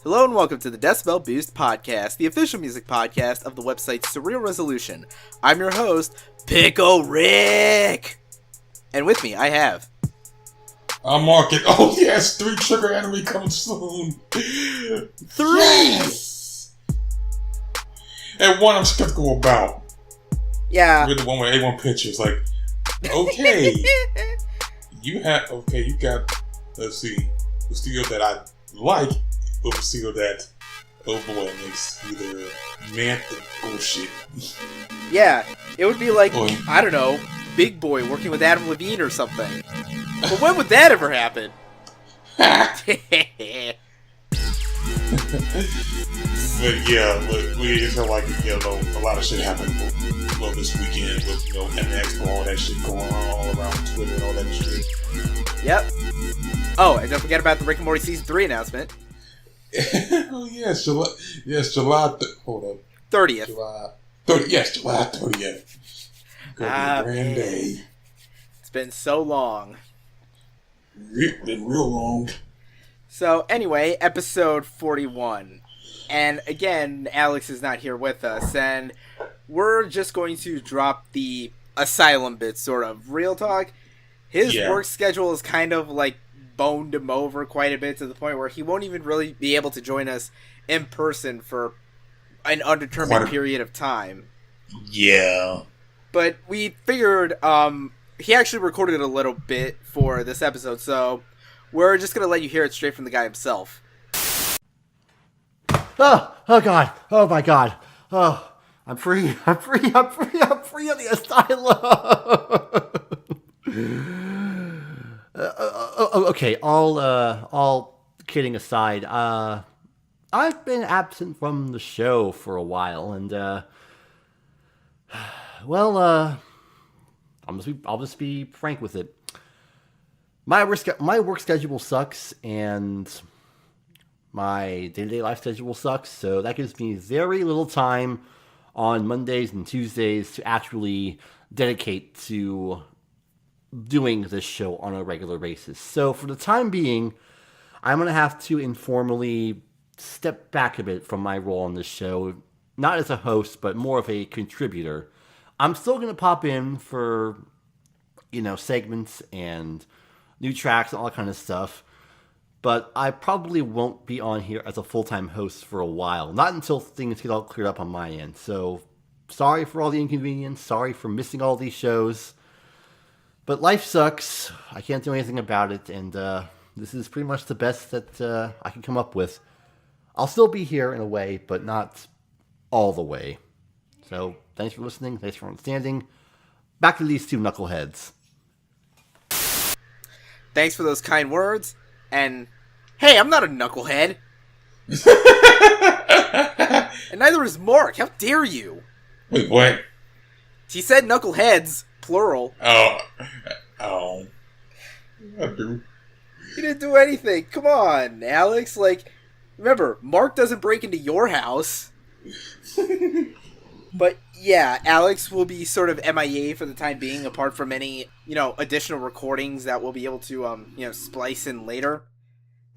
Hello and welcome to the Decibel Boost Podcast, the official music podcast of the website Surreal Resolution. I'm your host, Pickle Rick! And with me, I have... I'm marking. Oh yes, 3 Trigger Anime coming soon. 3! Yes! And one I'm skeptical about. Yeah. With the one with A1 pictures, like, okay. you got, let's see, the studio that I like, but the studio that, oh boy, makes either man bullshit. Yeah, it would be like, I don't know, Big Boy working with Adam Levine or something. But when would that ever happen? But we just feel like, a lot of shit happened this weekend with, MX, all that shit going on all around Twitter and all that shit. Yep. Oh, and don't forget about the Rick and Morty Season 3 announcement. Oh, yes, July, hold up. 30th. July 30th. Gonna be a grand day. It's been so long. It's been real long. So, anyway, episode 41. And again, Alex is not here with us, and we're just going to drop the asylum bit, sort of. Real talk, his work schedule is kind of like boned him over quite a bit to the point where he won't even really be able to join us in person for an undetermined period of time. Yeah. But we figured, he actually recorded a little bit for this episode, so we're just going to let you hear it straight from the guy himself. Oh God. Oh my God. Oh, I'm free of the asylum. Okay, all kidding aside, I've been absent from the show for a while, and, I'll just be frank with it. My work schedule sucks, and my day-to-day life schedule sucks, so that gives me very little time on Mondays and Tuesdays to actually dedicate to doing this show on a regular basis. So for the time being, I'm going to have to informally step back a bit from my role on this show, not as a host, but more of a contributor. I'm still going to pop in for, segments and new tracks and all that kind of stuff, but I probably won't be on here as a full-time host for a while. Not until things get all cleared up on my end. So, sorry for all the inconvenience. Sorry for missing all these shows. But life sucks. I can't do anything about it. And this is pretty much the best that I can come up with. I'll still be here in a way, but not all the way. So, thanks for listening. Thanks for understanding. Back to these two knuckleheads. Thanks for those kind words. And, hey, I'm not a knucklehead. And neither is Mark. How dare you? Wait, what? He said knuckleheads, plural. Oh. I do. He didn't do anything. Come on, Alex. Remember, Mark doesn't break into your house. But, yeah, Alex will be sort of MIA for the time being, apart from any, additional recordings that we'll be able to, splice in later.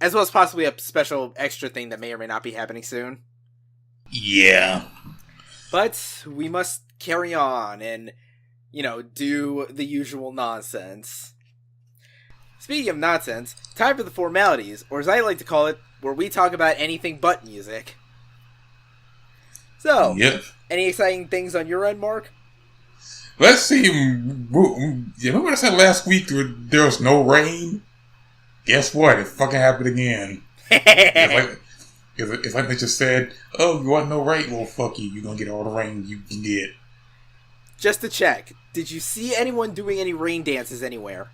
As well as possibly a special extra thing that may or may not be happening soon. Yeah. But we must carry on and, do the usual nonsense. Speaking of nonsense, time for the formalities, or as I like to call it, where we talk about anything but music. So, Any exciting things on your end, Mark? Let's see. Remember I said last week there was no rain? Guess what? It fucking happened again. It's like they just said, oh, you want no rain? Well, fuck you. You're going to get all the rain you can get. Just to check, did you see anyone doing any rain dances anywhere?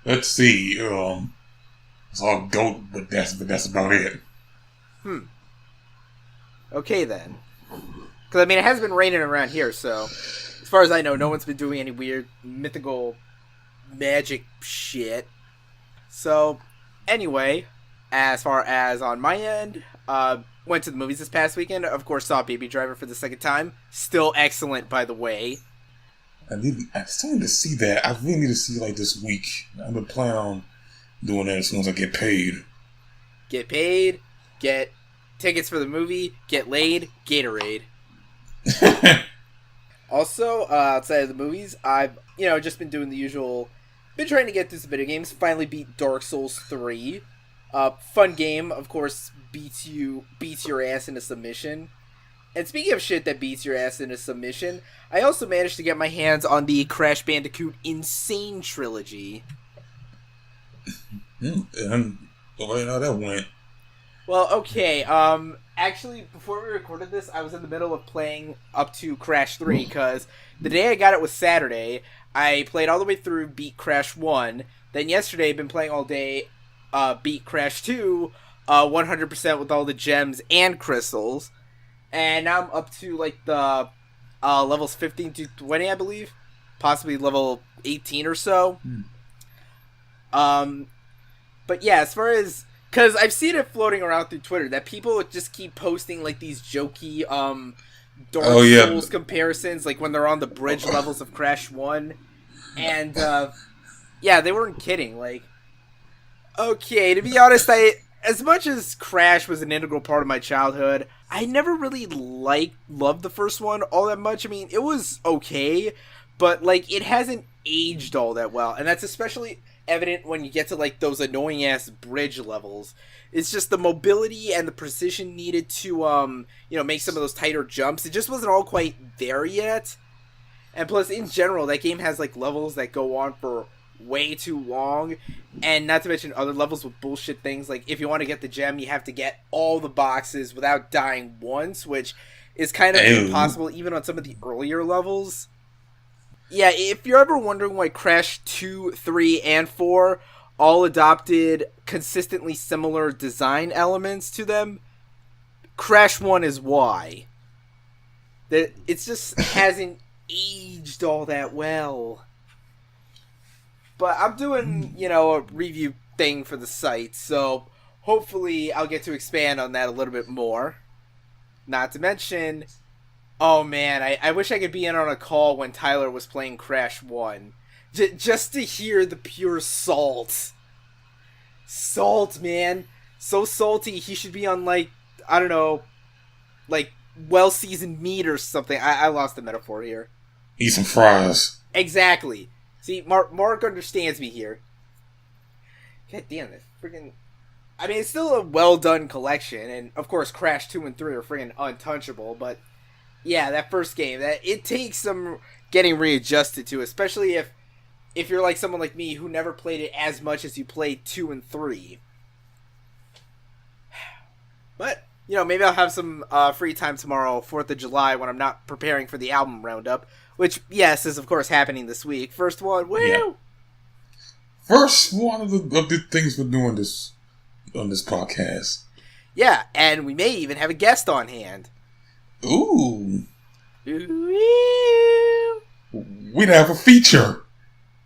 Let's see. It's all goat, but that's about it. Okay, then. Because, it hasn't been raining around here, so as far as I know, no one's been doing any weird mythical magic shit. So, anyway, as far as on my end, went to the movies this past weekend. Of course, saw Baby Driver for the second time. Still excellent, by the way. I still need to see that. I really need to see this week. I've been planning on doing that as soon as I get paid. get paid, get tickets for the movie, get laid, Gatorade. Also, outside of the movies, I've, just been doing the usual, been trying to get through some video games, finally beat Dark Souls 3. Fun game, of course, beats your ass into submission. And speaking of shit that beats your ass into submission, I also managed to get my hands on the Crash Bandicoot Insane Trilogy. And how that went. Well, okay, actually, before we recorded this, I was in the middle of playing up to Crash 3, because the day I got it was Saturday. I played all the way through, beat Crash 1, then yesterday, been playing all day, beat Crash 2, 100% with all the gems and crystals, and now I'm up to, the levels 15 to 20, I believe, possibly level 18 or so. But yeah, as far as... Because I've seen it floating around through Twitter that people just keep posting, these jokey, Dark Souls comparisons, when they're on the bridge levels of Crash 1. And, yeah, they weren't kidding. Okay, to be honest, as much as Crash was an integral part of my childhood, I never really loved the first one all that much. I mean, it was okay, but, it hasn't aged all that well. And that's especially evident when you get to those annoying ass bridge levels. It's just the mobility and the precision needed to make some of those tighter jumps. It just wasn't all quite there yet. And plus, in general, that game has levels that go on for way too long, and not to mention other levels with bullshit things. If you want to get the gem, you have to get all the boxes without dying once, which is kind of impossible even on some of the earlier levels. Yeah, if you're ever wondering why Crash 2, 3, and 4 all adopted consistently similar design elements to them, Crash 1 is why. It just hasn't aged all that well. But I'm doing, a review thing for the site, so hopefully I'll get to expand on that a little bit more. Not to mention... Oh man, I wish I could be in on a call when Tyler was playing Crash 1. Just to hear the pure salt. Salt, man. So salty, he should be on I don't know, well-seasoned meat or something. I lost the metaphor here. Eat some fries. Exactly. See, Mark understands me here. God damn it. Freaking... I mean, it's still a well-done collection, and of course Crash 2 and 3 are freaking untouchable, but... Yeah, that first game, it takes some getting readjusted to, especially if you're someone like me who never played it as much as you played 2 and 3. But, maybe I'll have some free time tomorrow, 4th of July, when I'm not preparing for the album roundup, which, yes, is of course happening this week. First one, woo! Yeah. First one of the things we're doing on this podcast. Yeah, and we may even have a guest on hand. Ooh. Ooh. We'd have a feature,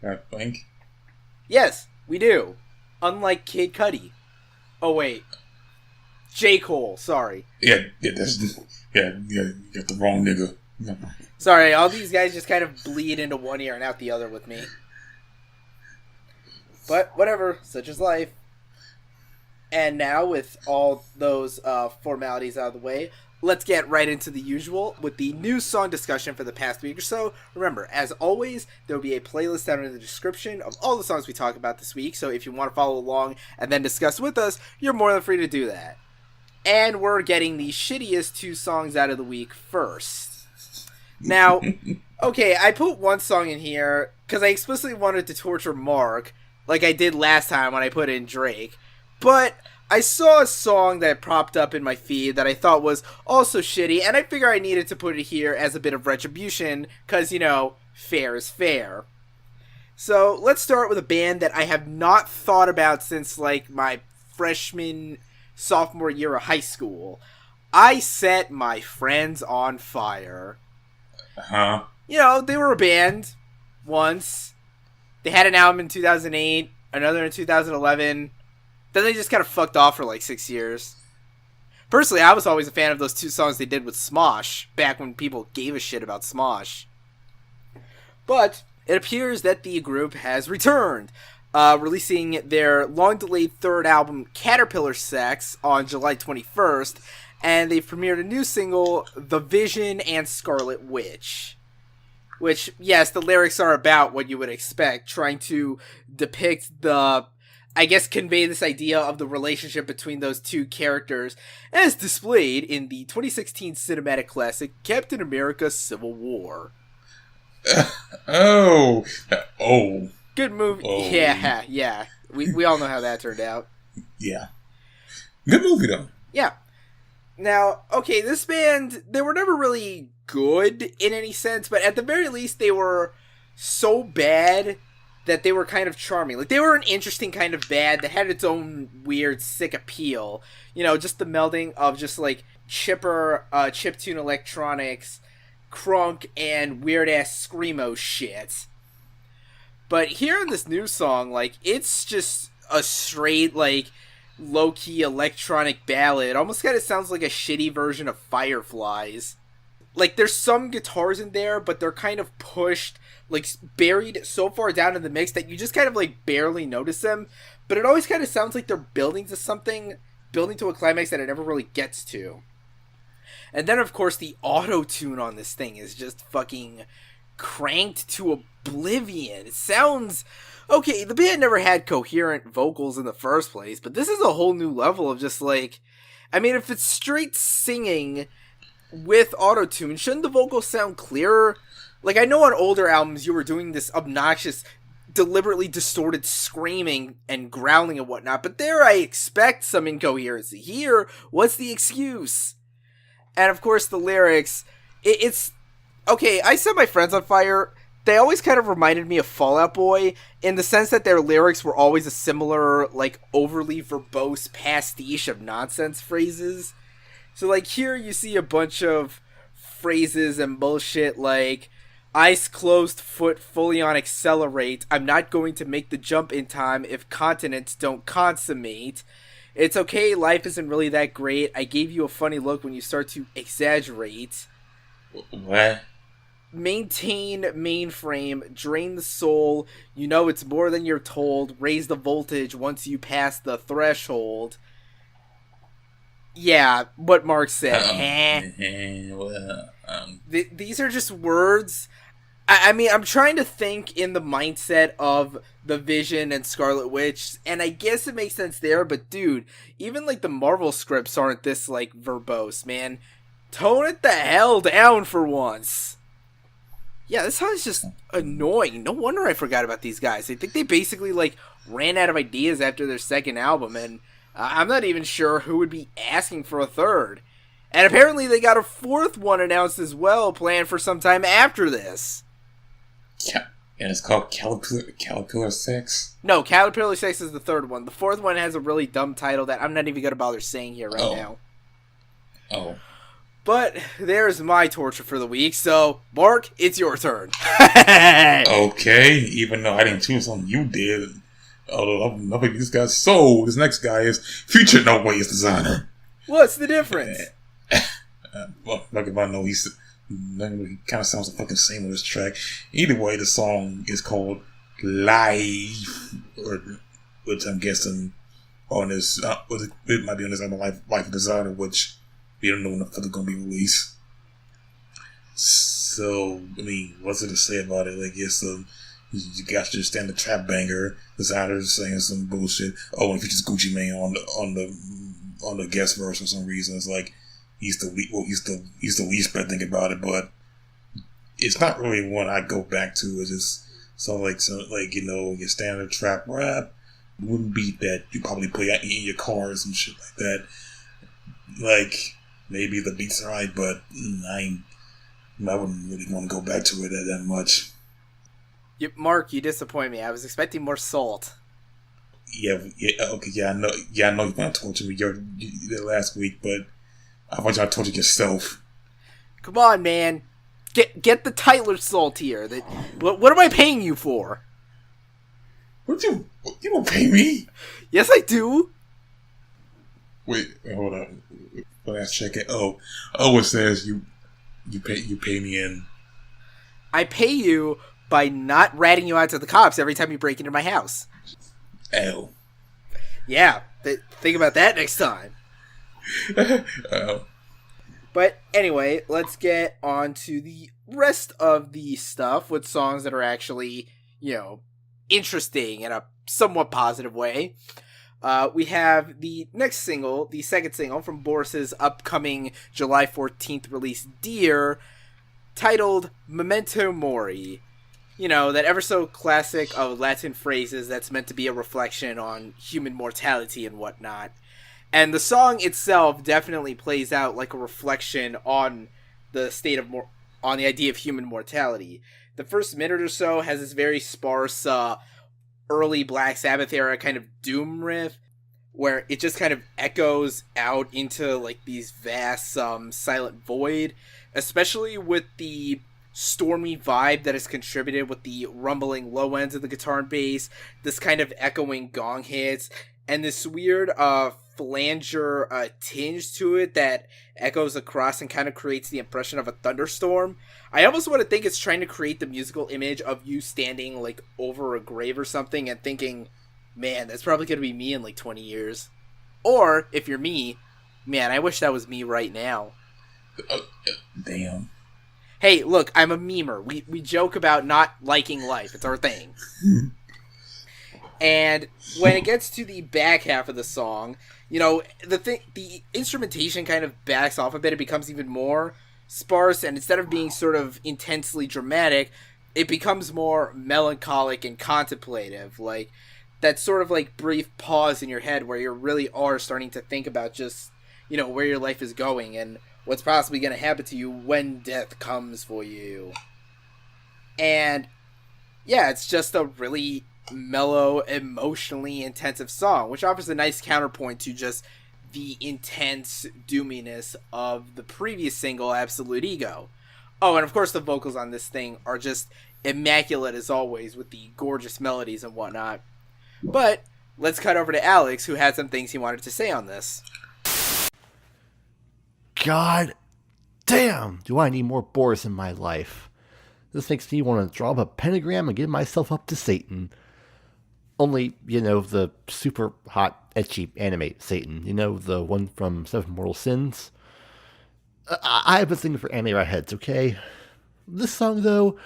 I think. Yes, we do. Unlike Kid Cudi. Oh, wait. J. Cole, sorry. Yeah, you got the wrong nigga. Sorry, all these guys just kind of bleed into one ear and out the other with me. But, whatever, such is life. And now, with all those formalities out of the way, let's get right into the usual with the new song discussion for the past week or so. Remember, as always, there will be a playlist down in the description of all the songs we talk about this week, so if you want to follow along and then discuss with us, you're more than free to do that. And we're getting the shittiest 2 songs out of the week first. Now, okay, I put one song in here because I explicitly wanted to torture Mark, like I did last time when I put in Drake, but I saw a song that popped up in my feed that I thought was also shitty, and I figure I needed to put it here as a bit of retribution, because, fair is fair. So, let's start with a band that I have not thought about since, my freshman, sophomore year of high school. I Set My Friends on Fire. Uh-huh. They were a band once. They had an album in 2008, another in 2011. Then they just kind of fucked off for 6 years. Personally, I was always a fan of those 2 songs they did with Smosh, back when people gave a shit about Smosh. But it appears that the group has returned. releasing their long-delayed third album, Caterpillar Sex, on July 21st, and they've premiered a new single, The Vision and Scarlet Witch. Which, yes, the lyrics are about what you would expect, trying to depict convey this idea of the relationship between those two characters, as displayed in the 2016 cinematic classic, Captain America Civil War. Oh. Good movie. Oh. Yeah. We all know how that turned out. Yeah. Good movie, though. Yeah. Now, okay, this band, they were never really good in any sense, but at the very least, they were so bad that they were kind of charming. Like, they were an interesting kind of bad that had its own weird, sick appeal. You know, just the melding of just, like, chiptune electronics, crunk, and weird-ass screamo shit. But here in this new song, like, it's just a straight, like, low-key electronic ballad. Almost kind of sounds like a shitty version of Fireflies. Like, there's some guitars in there, but they're kind of pushed, like, buried so far down in the mix that you just kind of, like, barely notice them. But it always kind of sounds like they're building to something, building to a climax that it never really gets to. And then, of course, the auto-tune on this thing is just fucking cranked to oblivion. It sounds... Okay, the band never had coherent vocals in the first place, but this is a whole new level of just, like... I mean, if it's straight singing with auto-tune, shouldn't the vocals sound clearer? Like, I know on older albums you were doing this obnoxious, deliberately distorted screaming and growling and whatnot, but there I expect some incoherency. Here, what's the excuse? And, of course, the lyrics, it's... Okay, I set my friends on fire. They always kind of reminded me of Fall Out Boy, in the sense that their lyrics were always a similar, like, overly verbose pastiche of nonsense phrases. So, like, here you see a bunch of phrases and bullshit like, eyes closed, foot fully on accelerate, I'm not going to make the jump in time if continents don't consummate. It's okay, life isn't really that great, I gave you a funny look when you start to exaggerate. What? Maintain mainframe, drain the soul, you know it's more than you're told, raise the voltage once you pass the threshold. Yeah, what Mark said. These are just words. I mean, I'm trying to think in the mindset of The Vision and Scarlet Witch, and I guess it makes sense there, but dude, even like the Marvel scripts aren't this like verbose, man. Tone it the hell down for once. Yeah, this song is just annoying. No wonder I forgot about these guys. I think they basically, like, ran out of ideas after their second album, and I'm not even sure who would be asking for a third. And apparently they got a fourth one announced as well, planned for some time after this. Yeah, and it's called Caterpillar Sex? No, Caterpillar Sex is the third one. The fourth one has a really dumb title that I'm not even going to bother saying here right now. Oh. But there's my torture for the week, so, Mark, it's your turn. Okay, even though I didn't choose something you did. Although nobody this guy's sold. This next guy is featured no way is Desiigner. What's the difference? Well, look, if I know he kind of sounds the fucking same with this track. Either way, the song is called Liife, which I'm guessing on this, it might be on this album, Life of Desiigner, which we don't know when the fuck it's gonna be released. So, I mean, what's there to say about it? I guess you got your standard trap banger. Desiigner saying some bullshit. Oh, and features Gucci Mane on the guest verse for some reason. It's like he's the least bad thing about it, but it's not really one I go back to. It's just some you know, your standard trap rap wouldn't beat that you probably play in your cars and shit like that. Like, maybe the beats are right, but I wouldn't really want to go back to it that much. Mark, you disappoint me. I was expecting more salt. Yeah, okay, I know you're gonna torture me last week, but I want you to torture yourself. Come on, man. Get the Tyler salt here. What am I paying you for? You don't pay me? Yes, I do. Wait, hold on. Let's check it. It says you pay me in. I pay you, by not ratting you out to the cops every time you break into my house. Ow. Yeah, think about that next time. Ow. But anyway, let's get on to the rest of the stuff with songs that are actually, interesting in a somewhat positive way. We have the next single, the second single from Boris's upcoming July 14th release, Dear, titled Memento Mori. That ever so classic of Latin phrases that's meant to be a reflection on human mortality and whatnot. And the song itself definitely plays out like a reflection on the state of on the idea of human mortality. The first minute or so has this very sparse, early Black Sabbath era kind of doom riff, where it just kind of echoes out into like these vast, silent void, especially with the stormy vibe that is contributed with the rumbling low ends of the guitar and bass, this kind of echoing gong hits, and this weird, flanger tinge to it that echoes across and kind of creates the impression of a thunderstorm. I almost want to think it's trying to create the musical image of you standing like over a grave or something and thinking, man, that's probably going to be me in like 20 years. Or, if you're me, man, I wish that was me right now. Damn. Hey, look, I'm a memer. We joke about not liking life. It's our thing. And when it gets to the back half of the song, the instrumentation kind of backs off a bit. It becomes even more sparse, and instead of being sort of intensely dramatic, it becomes more melancholic and contemplative. Like, that sort of like brief pause in your head where you really are starting to think about just, where your life is going and what's possibly going to happen to you when death comes for you. And yeah, it's just a really mellow, emotionally intensive song, which offers a nice counterpoint to just the intense doominess of the previous single, Absolute Ego. Oh, and of course the vocals on this thing are just immaculate as always, with the gorgeous melodies and whatnot. But let's cut over to Alex, who had some things he wanted to say on this. God damn, do I need more Boris in my life. This makes me want to draw up a pentagram and give myself up to Satan. Only, the super hot, ecchi anime Satan. The one from Seven Mortal Sins. I have a thing for anime redheads, okay? This song, though,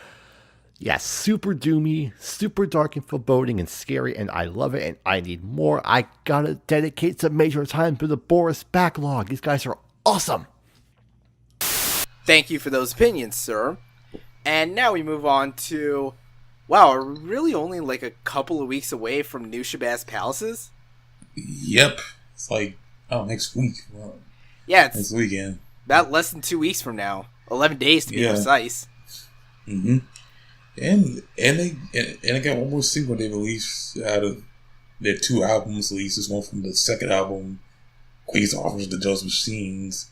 super doomy, super dark and foreboding and scary, and I love it, and I need more. I gotta dedicate some major time to the Boris backlog. These guys are awesome! Thank you for those opinions, sir. And now we move on to... Wow, are we really only like a couple of weeks away from new Shabazz Palaces? Yep. It's like, next week. Well, yeah, it's next weekend. About less than 2 weeks from now. 11 days to be precise. Mm-hmm. And they got one more single they released out of their 2 albums released. This one from the second album, Quasars, The Just Machines.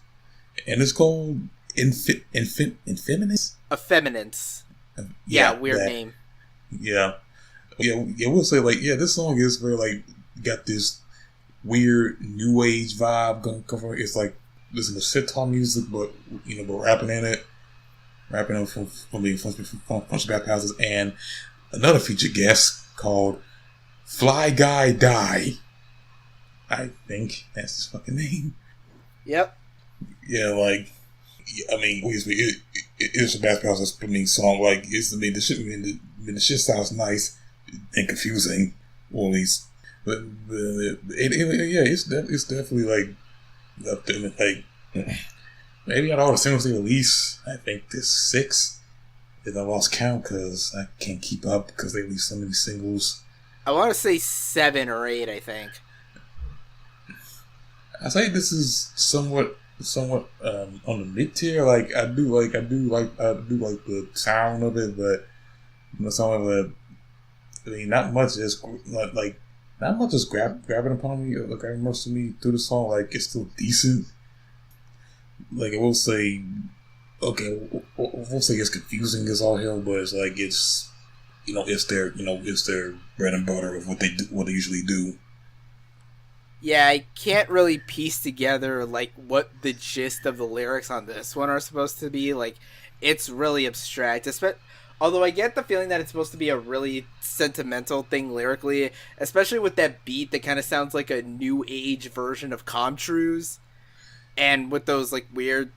And it's called Effeminence? Effeminence. Yeah, weird name. Yeah, we'll say, this song is very, got this weird new age vibe going from it. It's like, listen to sitar music, but rapping in it. Rapping up from Shabazz Palaces, and another featured guest called Guy Dai. I think that's his fucking name. Yep. Yeah, it's Shabazz Palaces' song. The shit sounds nice and confusing, or at least, but it's definitely up there. Maybe out of all the singles they release, I think there's 6. If I lost count, because I can't keep up because they release so many singles. I want to say 7 or 8. I think. I say this is somewhat on the mid tier. I do like the sound of it, but some of it, not much is not much is grabbing upon me or grabbing most of me through the song. It's still decent. I will say, we'll say it's confusing as all hell, but it's it's their bread and butter of what they usually do. Yeah, I can't really piece together what the gist of the lyrics on this one are supposed to be. It's really abstract. Although I get the feeling that it's supposed to be a really sentimental thing lyrically, especially with that beat that kind of sounds like a new age version of Comtrue's, and with those like weird,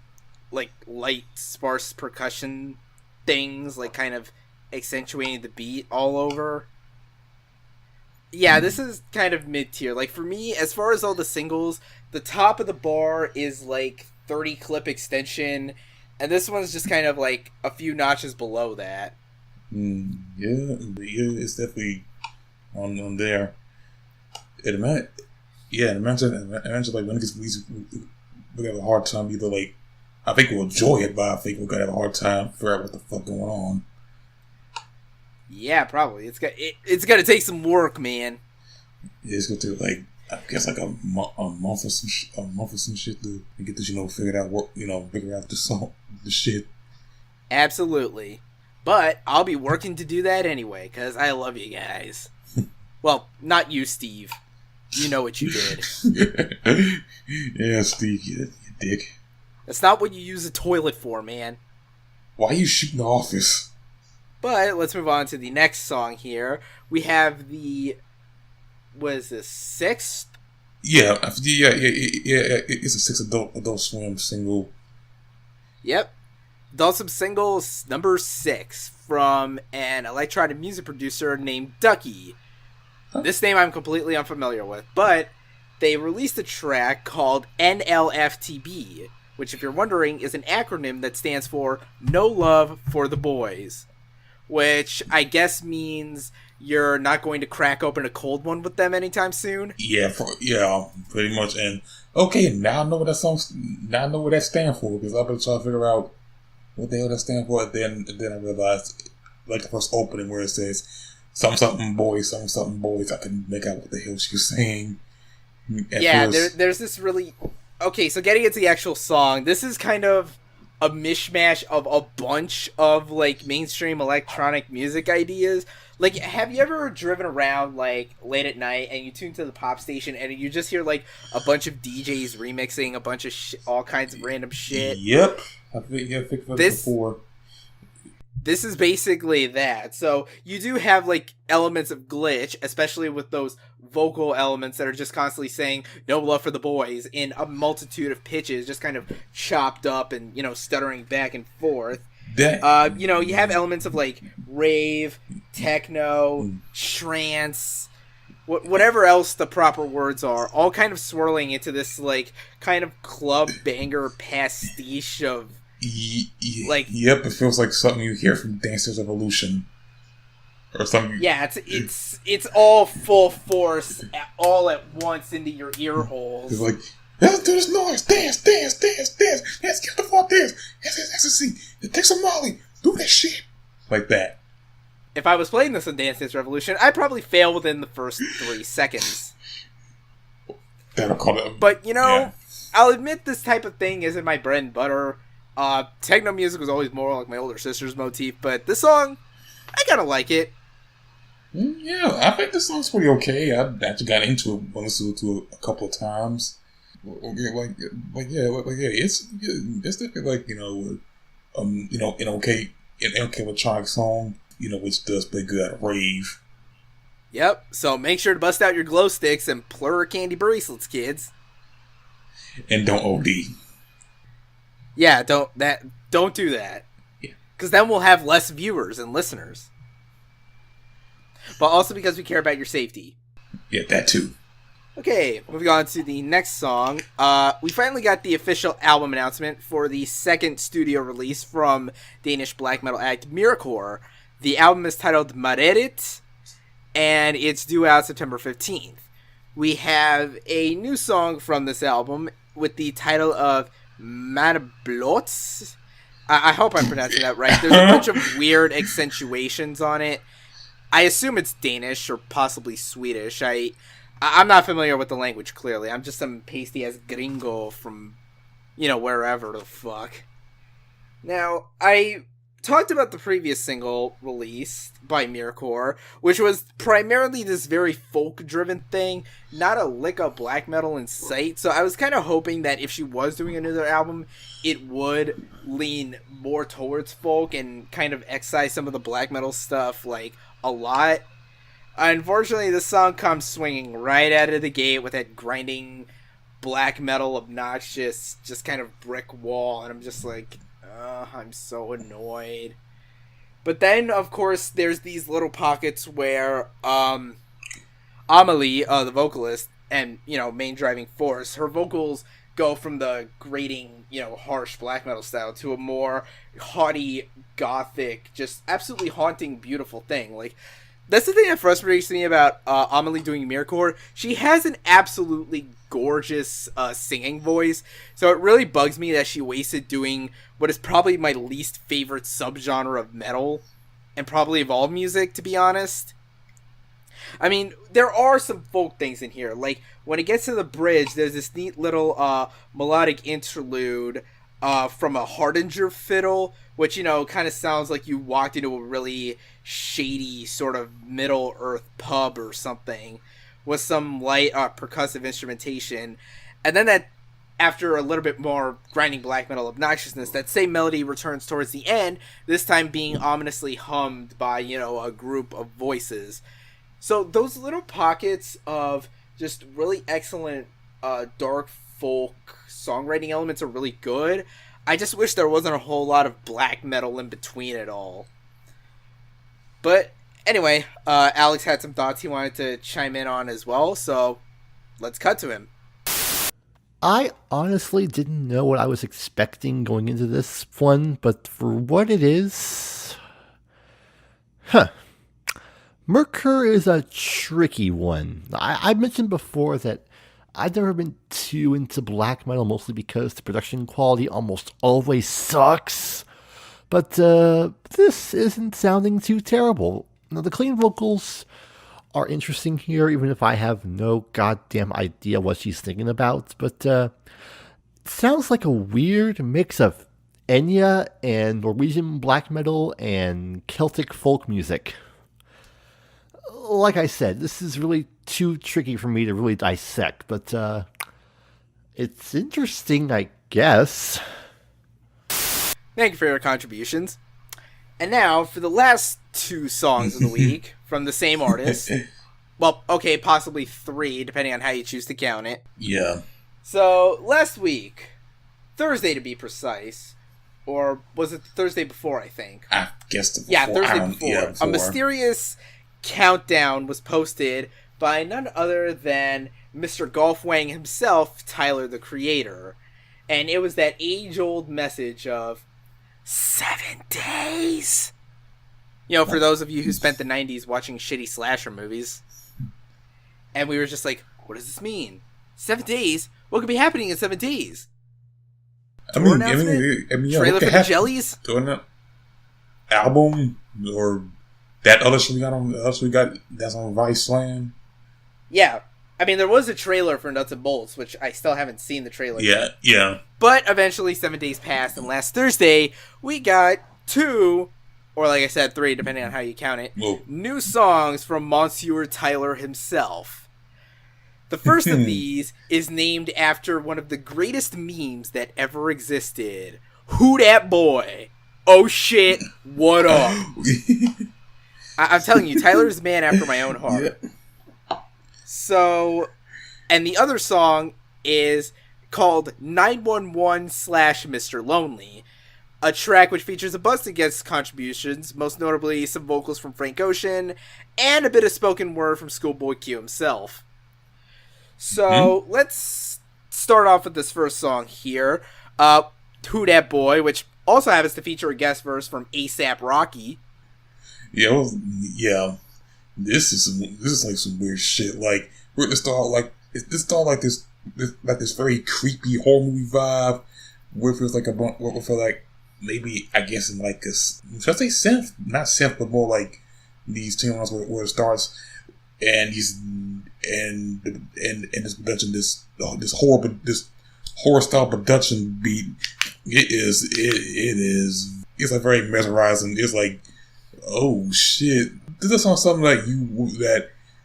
like light, sparse percussion things, like kind of accentuating the beat all over. Yeah, this is kind of mid-tier. Like, for me, as far as all the singles, the top of the bar is, like, 30 clip extension, and this one's just kind of, like, a few notches below that. Yeah, it's definitely on there. Imagine, like, when it gets released, we have a hard time either, like, I think we'll enjoy it, but I think we're gonna have a hard time figuring out what the fuck going on. Yeah, probably. It's gonna take some work, man. Yeah, it's gonna take like I guess like a month or some shit to get this figured out. Figure out the shit. Absolutely, but I'll be working to do that anyway because I love you guys. Well, not you, Steve. You know what you did. Yeah, Steve, you dick. That's not what you use a toilet for, man. Why are you shooting the office? But let's move on to the next song here. We have what is this, 6th? Yeah. It's a 6 Adult Swim single. Yep. Adult Swim single number 6 from an electronic music producer named Ducky. Huh? This name I'm completely unfamiliar with, but they released a track called NLFTB, which, if you're wondering, is an acronym that stands for No Love for the Boys. Which I guess means you're not going to crack open a cold one with them anytime soon. Yeah, pretty much. And okay, now I know what Now I know what that stands for because I've been trying to figure out what the hell that stands for. And then I realized, like the first opening where it says something boys. I couldn't make out what the hell she was saying. There's this really okay. So getting into the actual song, this is kind of a mishmash of a bunch of like mainstream electronic music ideas. Like, have you ever driven around like late at night and you tune to the pop station and you just hear like a bunch of DJs remixing a bunch of all kinds of random shit? Yep, I think about this before. This is basically that. So you do have like elements of glitch, especially with those vocal elements that are just constantly saying "No love for the boys" in a multitude of pitches, just kind of chopped up and stuttering back and forth. You have elements of like rave, techno, trance, whatever else the proper words are, all kind of swirling into this like kind of club banger pastiche of. Yep, it feels like something you hear from Dance Revolution or something. Yeah, it's all full force, all at once into your ear holes. It's like, let's do this noise, dance, let's get the fuck dance, ecstasy, take some Molly, do that shit, like that. If I was playing this on Dance Revolution, I'd probably fail within the first 3 seconds. That'll call it. But I'll admit this type of thing isn't my bread and butter. Techno music was always more like my older sister's motif, but this song, I kind of like it. Yeah, I think this song's pretty okay. I actually got into it, listened to it a couple of times. It's definitely like an okay electronic song, which does play good at a rave. Yep. So make sure to bust out your glow sticks and plur candy bracelets, kids. And don't OD. Yeah, don't do that. Yeah. Because then we'll have less viewers and listeners. But also because we care about your safety. Yeah, that too. Okay, moving on to the next song. We finally got the official album announcement for the second studio release from Danish black metal act Myrkur. The album is titled Måneblôt, and it's due out September 15th. We have a new song from this album with the title of Måneblôt. I hope I'm pronouncing that right. There's a bunch of weird accentuations on it. I assume it's Danish or possibly Swedish. I'm not familiar with the language, clearly. I'm just some pasty-ass gringo from, wherever the fuck. Now, I talked about the previous single released by Myrkur, which was primarily this very folk-driven thing, not a lick of black metal in sight. So I was kind of hoping that if she was doing another album, it would lean more towards folk and kind of excise some of the black metal stuff, like, a lot. Unfortunately, this song comes swinging right out of the gate with that grinding black metal, obnoxious, just kind of brick wall, and I'm just like, I'm so annoyed. But then, of course, there's these little pockets where Amelie, the vocalist, and, main driving force, her vocals go from the grating, harsh black metal style to a more haughty, gothic, just absolutely haunting, beautiful thing. Like, that's the thing that frustrates me about Amelie doing Myrkur. She has an absolutely gorgeous singing voice, so it really bugs me that she wasted doing what is probably my least favorite subgenre of metal, and probably of all music, to be honest. I mean, there are some folk things in here. Like, when it gets to the bridge, there's this neat little melodic interlude from a Hardanger fiddle, which, kind of sounds like you walked into a really shady sort of Middle-earth pub or something with some light percussive instrumentation. And then that, after a little bit more grinding black metal obnoxiousness, that same melody returns towards the end, this time being ominously hummed by, a group of voices. So those little pockets of just really excellent dark folk songwriting elements are really good. I just wish there wasn't a whole lot of black metal in between it all. But anyway, Alex had some thoughts he wanted to chime in on as well, so let's cut to him. I honestly didn't know what I was expecting going into this one, but for what it is... Myrkur is a tricky one. I mentioned before that I've never been too into black metal, mostly because the production quality almost always sucks. But this isn't sounding too terrible. Now, the clean vocals are interesting here, even if I have no goddamn idea what she's thinking about. But it sounds like a weird mix of Enya and Norwegian black metal and Celtic folk music. Like I said, this is really too tricky for me to really dissect, but it's interesting, I guess. Thank you for your contributions. And now, for the last two songs of the week, from the same artist. Well, okay, possibly three, depending on how you choose to count it. Yeah. So, last week, Thursday to be precise, or was it the Thursday before, I think? I guess the before. Yeah, Thursday before. Yeah, before. A mysterious countdown was posted by none other than Mr. Golf Wang himself, Tyler the Creator. And it was that age-old message of 7 days. For those of you who spent the 90s watching shitty slasher movies. And we were just like, what does this mean? 7 days? What could be happening in 7 days? Yeah, trailer for the Jellies? Doing that album or that other shit we got that's on Vice Slam. Yeah. I mean, there was a trailer for Nuts and Bolts, which I still haven't seen the trailer yet. Yeah. But eventually 7 days passed, and last Thursday, we got 2, or like I said, 3, depending on how you count it, new songs from Monsieur Tyler himself. The first of these is named after one of the greatest memes that ever existed. Who dat boy? Oh shit, what up? I'm telling you, Tyler's a man after my own heart. Yeah. So, and the other song is called 911/Mr. Lonely, a track which features a bunch of guest contributions, most notably some vocals from Frank Ocean, and a bit of spoken word from Schoolboy Q himself. So, let's start off with this first song here, Who Dat Boy, which also happens to feature a guest verse from A$AP Rocky. Yeah, This is like some weird shit. Like we're gonna start like this very creepy horror movie vibe. Where it feels like maybe I guess in like this. Should I say synth? Not synth, but more like these tunes where it starts and this production this horror style production beat. It is it's like very mesmerizing. It's like, oh shit, this is something like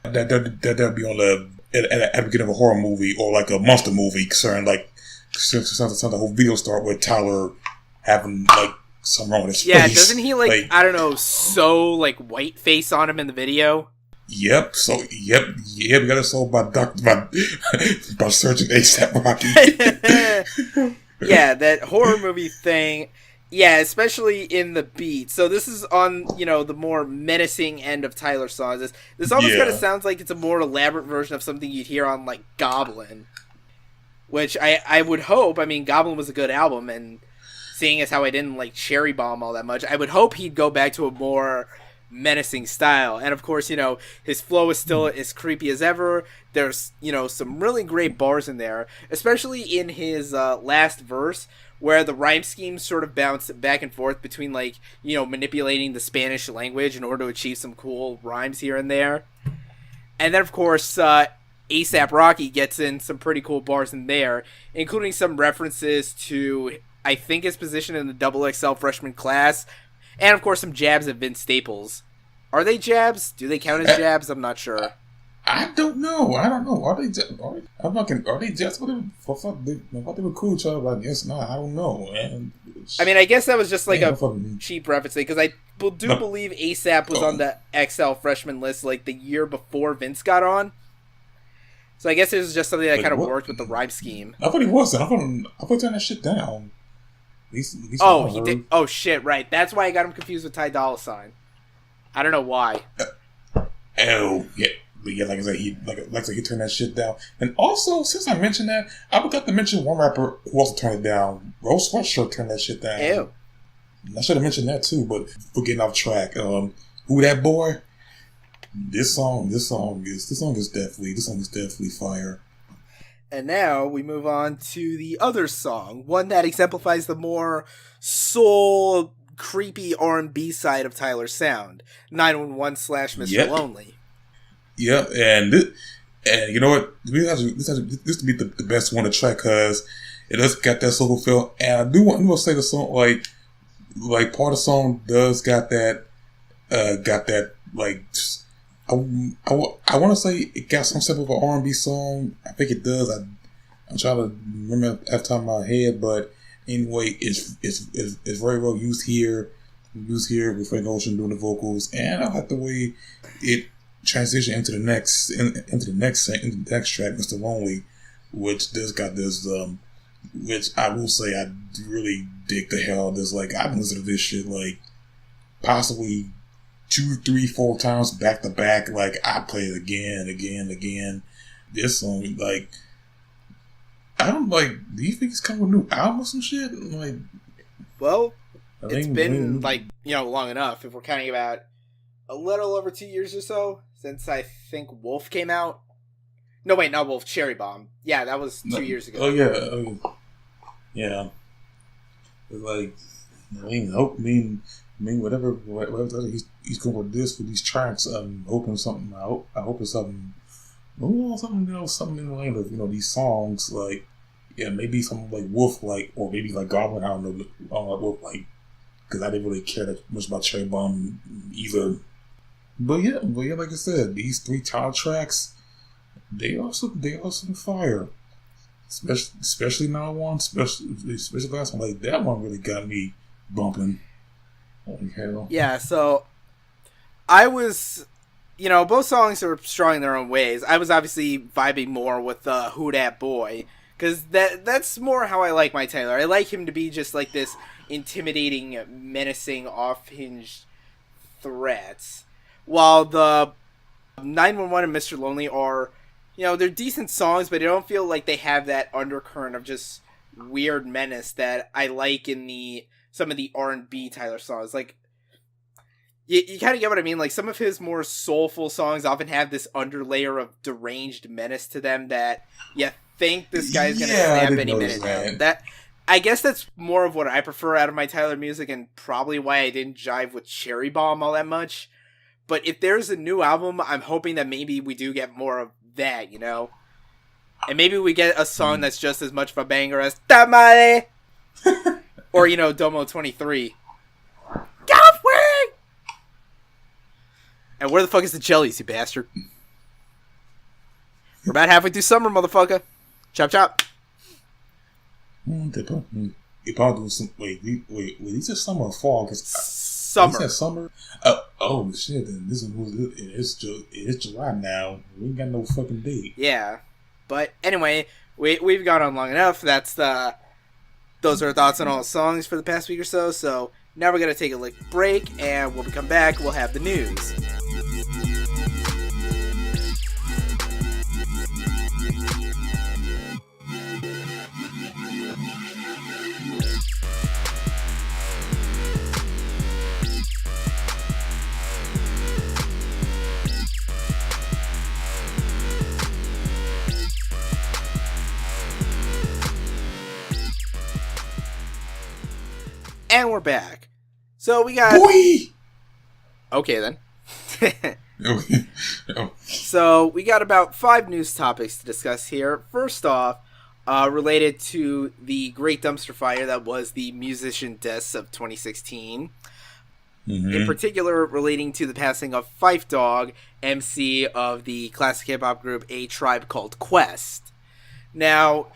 that'd be on at the beginning of a horror movie or like a monster movie concerning like the whole video start with Tyler having like something wrong with his face. Yeah, doesn't he like I don't know, so like white face on him in the video? Yep. So we got it sold by Surgeon ASAP Rocky. Yeah, that horror movie thing. Yeah, especially in the beat. So this is on, the more menacing end of Tyler's songs. This almost kind of sounds like it's a more elaborate version of something you'd hear on, like, Goblin. Which I would hope, Goblin was a good album, and seeing as how I didn't like Cherry Bomb all that much, I would hope he'd go back to a more menacing style. And of course, his flow is still as creepy as ever. There's, some really great bars in there, especially in his last verse, where the rhyme schemes sort of bounce back and forth between, like, manipulating the Spanish language in order to achieve some cool rhymes here and there. And then, of course, A$AP Rocky gets in some pretty cool bars in there, including some references to, I think, his position in the XXL freshman class, and, of course, some jabs at Vince Staples. Are they jabs? Do they count as jabs? I'm not sure. I don't know. Are they jabs? Are they jabs? I thought they were cool, child. I guess not. I don't know, man. I guess that was just like a cheap reference thing, because I believe A$AP was on the XL freshman list like the year before Vince got on. So I guess it was just something that kind of worked with the rhyme scheme. I thought he wasn't. I thought he turned that shit down. He did. Oh shit! Right. That's why I got him confused with Ty Dolla $ign. I don't know why. Oh yeah. But yeah, like I said, he turned that shit down. And also, since I mentioned that, I forgot to mention one rapper who also turned it down. Rose Sweatshirt turned that shit down. Ew. I should have mentioned that too, but we're getting off track. Who That Boy? This song is definitely fire. And now we move on to the other song, one that exemplifies the more soul, creepy R&B side of Tyler's sound, 911/Mr. Lonely. Yeah, and you know what? This to be the best one to track because it does got that soulful feel. And I do want to say the song like part of the song does got that like I want to say it got some type of an R&B song. I think it does. I'm trying to remember off the top of my head, but anyway, it's very well used here. With Frank Ocean doing the vocals, and I like the way it transition into the next track, Mr. Lonely, which does got this which I will say I really dig the hell. There's like I've listened to this shit like possibly 2, 3, 4 times back to back. Like I play it again. This song, like I'm like, do you think it's coming with a new album or some shit? Like, well, it's been like long enough. If we're counting about a little over 2 years or so since I think Wolf came out. No, wait, not Wolf. Cherry Bomb. Yeah, that was 2 years ago. Oh yeah, yeah. Like, whatever he's going with this for these tracks. I'm hoping something. I hope it's something. Something in the lane of these songs. Like, yeah, maybe something like Wolf, like, or maybe like Goblin. I don't know. Wolf, like, because I didn't really care that much about Cherry Bomb either. But yeah, like I said, these 3 child tracks, they also fire. Especially now one, especially last one. Like that one really got me bumping. Holy hell. Yeah, so I was, both songs are strong in their own ways. I was obviously vibing more with Who Dat Boy, because that's more how I like my Tyler. I like him to be just like this intimidating, menacing, off-hinged threats. While the 911 and Mr. Lonely are, they're decent songs, but I don't feel like they have that undercurrent of just weird menace that I like in some of the R&B Tyler songs. Like, you kind of get what I mean? Like, some of his more soulful songs often have this underlayer of deranged menace to them that you think this guy's going to snap any minute now. I guess that's more of what I prefer out of my Tyler music, and probably why I didn't jive with Cherry Bomb all that much. But if there's a new album, I'm hoping that maybe we do get more of that, And maybe we get a song that's just as much of a banger as Tamale! Or, Domo 23. And where the fuck is the jellies, you bastard? We're about halfway through summer, motherfucker. Chop chop. They probably do some. Wait, these are summer or fall? Summer. Is that summer? Oh shit! Then this is it's July now. We ain't got no fucking date. Yeah, but anyway, we've gone on long enough. Those are our thoughts on all the songs for the past week or so. So now we're gonna take a break, and when we come back, we'll have the news. And we're back. So we got... Boy! Okay, then. Oh. So we got about 5 news topics to discuss here. First off, related to the great dumpster fire that was the musician deaths of 2016. Mm-hmm. In particular, relating to the passing of Fyfe Dawg, MC of the classic hip-hop group A Tribe Called Quest. Now...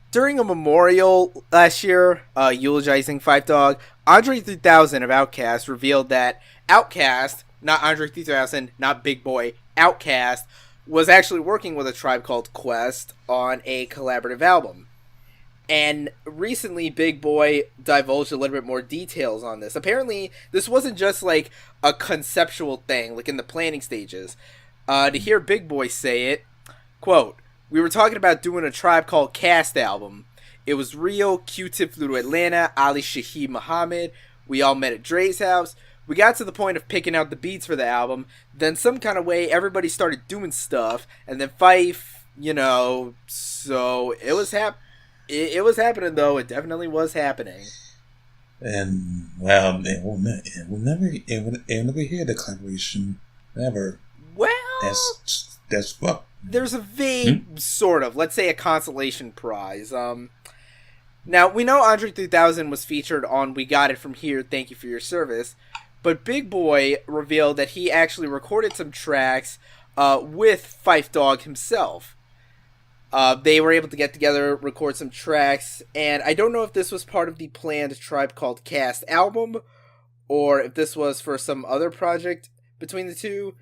during a memorial last year, eulogizing Fyfe Dawg, Andre 3000 of Outkast revealed that Outkast, not Andre 3000, not Big Boy, Outkast, was actually working with a tribe called Quest on a collaborative album. And recently, Big Boy divulged a little bit more details on this. Apparently, this wasn't just like a conceptual thing, like in the planning stages. To hear Big Boy say it, quote, "We were talking about doing a Tribe Called Cast album. It was real. Q-Tip flew to Atlanta. Ali Shaheed Muhammad. We all met at Dre's house. We got to the point of picking out the beats for the album. Then some kind of way, everybody started doing stuff. And then Fyfe, so it was it was happening, though. It definitely was happening." And, well, we'll never hear the collaboration. Never. Well... That's fuck. There's a vague, sort of, let's say a consolation prize. Now, we know Andre 3000 was featured on We Got It From Here, Thank You For Your Service, but Big Boy revealed that he actually recorded some tracks with Fyfe Dawg himself. They were able to get together, record some tracks, and I don't know if this was part of the planned Tribe Called Cast album, or if this was for some other project between the two,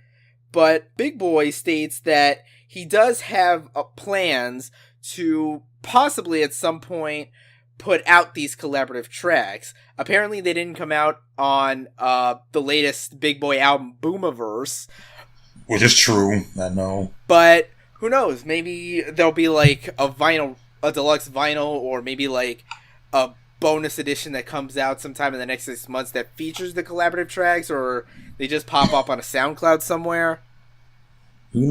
but Big Boy states that he does have plans to possibly at some point put out these collaborative tracks. Apparently they didn't come out on the latest Big Boy album, Boomiverse. Which is true, I know. But who knows? Maybe there'll be like a deluxe vinyl, or maybe like a bonus edition that comes out sometime in the next 6 months that features the collaborative tracks, or they just pop up on a SoundCloud somewhere. Who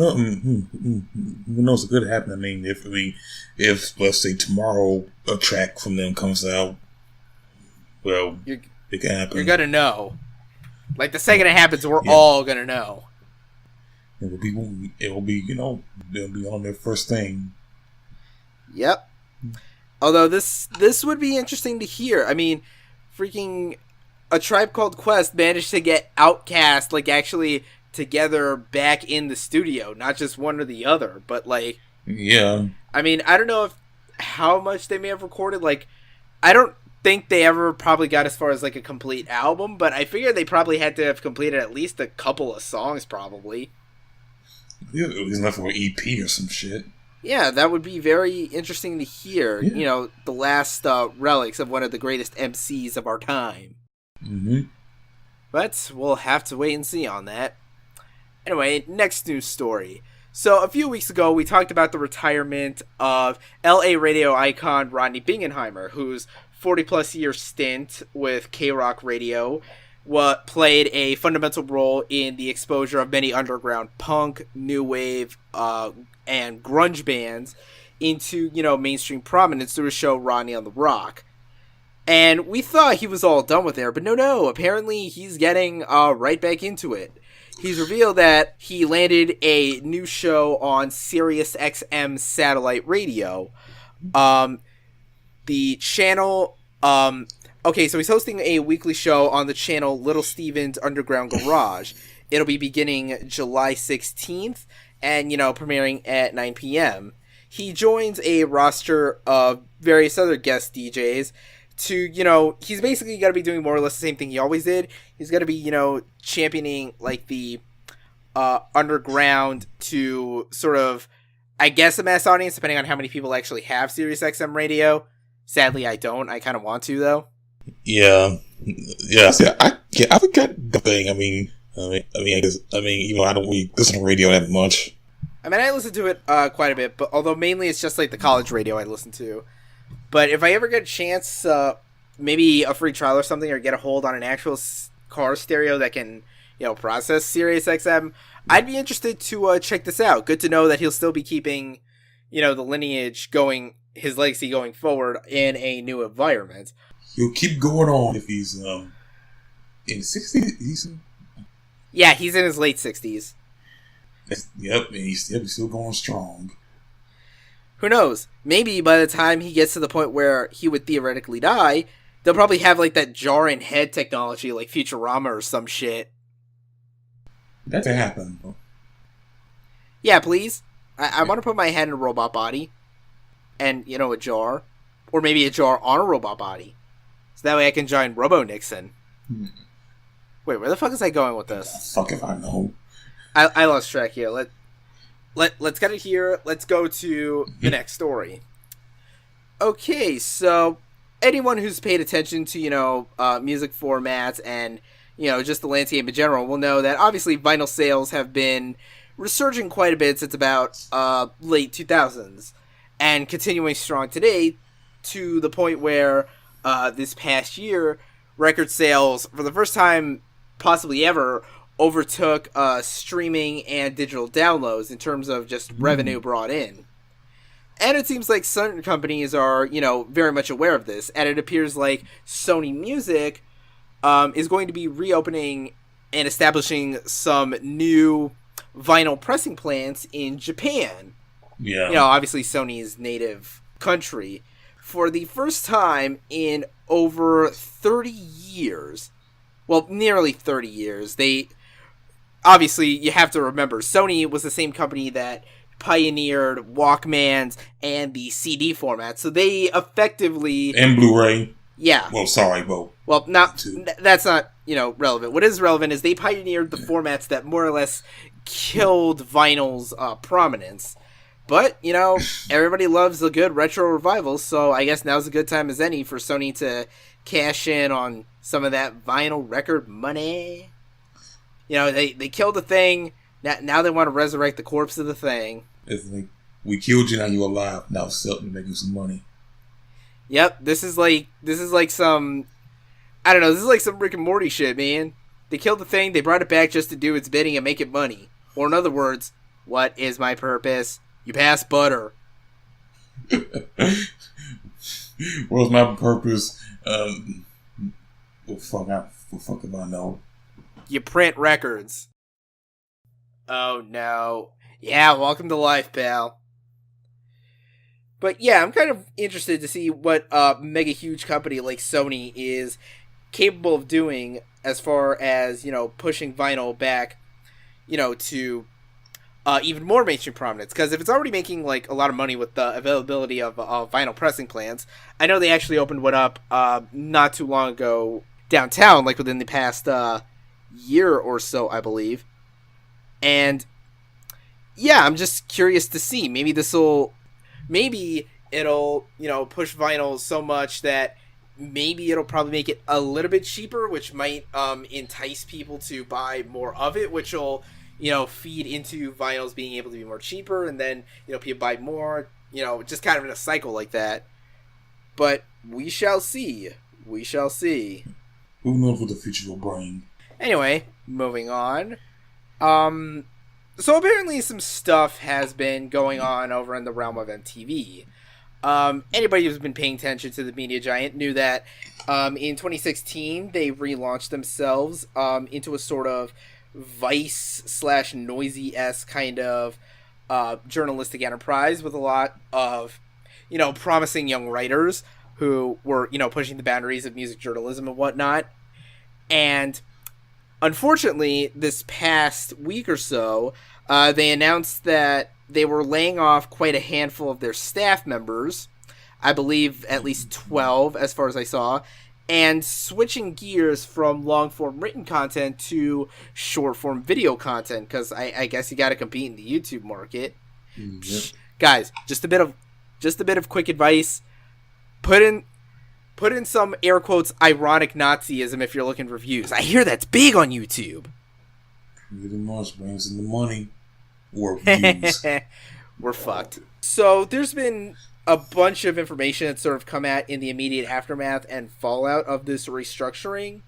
knows what could happen? I mean, if let's say tomorrow a track from them comes out, well, it can happen. You're gonna know. Like the second it happens, we're all gonna know. It will be they'll be on their first thing. Yep. Although this would be interesting to hear. I mean, freaking A Tribe Called Quest managed to get Outkast like actually together back in the studio, not just one or the other, but like, yeah. I mean, I don't know how much they may have recorded. Like, I don't think they ever probably got as far as like a complete album, but I figure they probably had to have completed at least a couple of songs, probably. Yeah, it was enough for an EP or some shit. Yeah, that would be very interesting to hear. Yeah. The last relics of one of the greatest MCs of our time. Mm-hmm. But we'll have to wait and see on that. Anyway, next news story. So, a few weeks ago, we talked about the retirement of LA radio icon Rodney Bingenheimer, whose 40-plus year stint with K-Rock Radio played a fundamental role in the exposure of many underground punk, new wave, and grunge bands into, mainstream prominence through his show Rodney on the Rock. And we thought he was all done with there, but no, apparently he's getting right back into it. He's revealed that he landed a new show on Sirius XM satellite radio. The channel, so he's hosting a weekly show on the channel Little Steven's Underground Garage. It'll be beginning July 16th and, premiering at 9 p.m. He joins a roster of various other guest DJs to, he's basically going to be doing more or less the same thing he always did. He's going to be, championing, like, the underground to sort of, I guess, a mass audience, depending on how many people actually have Sirius XM radio. Sadly, I don't. I kind of want to, though. Yeah. See, I forgot the thing. I mean, I don't really listen to radio that much. I mean, I listen to it quite a bit, but although mainly it's just like the college radio I listen to. But if I ever get a chance, maybe a free trial or something, or get a hold on an actual car stereo that can, process Sirius XM, I'd be interested to check this out. Good to know that he'll still be keeping, the lineage going, his legacy going forward in a new environment. He'll keep going on if he's in 60s. Yeah, he's in his late 60s. Yep, and he's still going strong. Who knows? Maybe by the time he gets to the point where he would theoretically die, they'll probably have like that jar in head technology, like Futurama or some shit. That could happen. Yeah, please. I want to put my head in a robot body, and a jar, or maybe a jar on a robot body, so that way I can join Robo Nixon. Wait, where the fuck is I going with this? Fuck if I know. I lost track here. Let's get it here. Let's go to the next story. Okay, so anyone who's paid attention to, music formats and, just the landscape in general will know that obviously vinyl sales have been resurging quite a bit since about late 2000s and continuing strong today to the point where this past year, record sales, for the first time possibly ever, overtook streaming and digital downloads in terms of just revenue brought in. And it seems like certain companies are, very much aware of this, and it appears like Sony Music is going to be reopening and establishing some new vinyl pressing plants in Japan. Yeah. Obviously Sony's native country. For the first time in over 30 years, well, nearly 30 years, obviously, you have to remember, Sony was the same company that pioneered Walkmans and the CD format, so they effectively... And Blu-ray. Yeah. Well, sorry, Bo. Well, that's not, relevant. What is relevant is they pioneered the formats that more or less killed vinyl's prominence. But, everybody loves a good retro revival, so I guess now's a good time as any for Sony to cash in on some of that vinyl record money. They killed the thing. Now they want to resurrect the corpse of the thing. It's like, we killed you, now you're alive. Now sell to make you some money. Yep, this is like some, I don't know, this is like some Rick and Morty shit, man. They killed the thing, they brought it back just to do its bidding and make it money. Or in other words, what is my purpose? You pass butter. What's my purpose? Fuck if I know. You print records. Oh no. Yeah, welcome to life, pal. But yeah, I'm kind of interested to see what a mega huge company like Sony is capable of doing as far as, pushing vinyl back, to even more mainstream prominence. Because if it's already making, like, a lot of money with the availability of vinyl pressing plants, I know they actually opened one up not too long ago downtown, like within the past year or so, I believe. And yeah, I'm just curious to see. Maybe it'll, push vinyl so much that maybe it'll probably make it a little bit cheaper, which might entice people to buy more of it, which will, feed into vinyls being able to be more cheaper, and then, people buy more, just kind of in a cycle like that. But we shall see. We shall see. Who knows what the future will bring? Anyway, moving on. So apparently some stuff has been going on over in the realm of MTV. Anybody who's been paying attention to the media giant knew that in 2016 they relaunched themselves into a sort of Vice/Noisy-esque kind of journalistic enterprise with a lot of, promising young writers who were, pushing the boundaries of music journalism and whatnot. And Unfortunately, this past week or so, they announced that they were laying off quite a handful of their staff members. I believe at least 12, as far as I saw, and switching gears from long-form written content to short-form video content, because I guess you got to compete in the YouTube market. Yep. Guys, just a bit of quick advice. Put in some air quotes ironic Nazism if you're looking for views. I hear that's big on YouTube. Pretty much brings in the money or views. We're fucked. So there's been a bunch of information that's sort of come out in the immediate aftermath and fallout of this restructuring.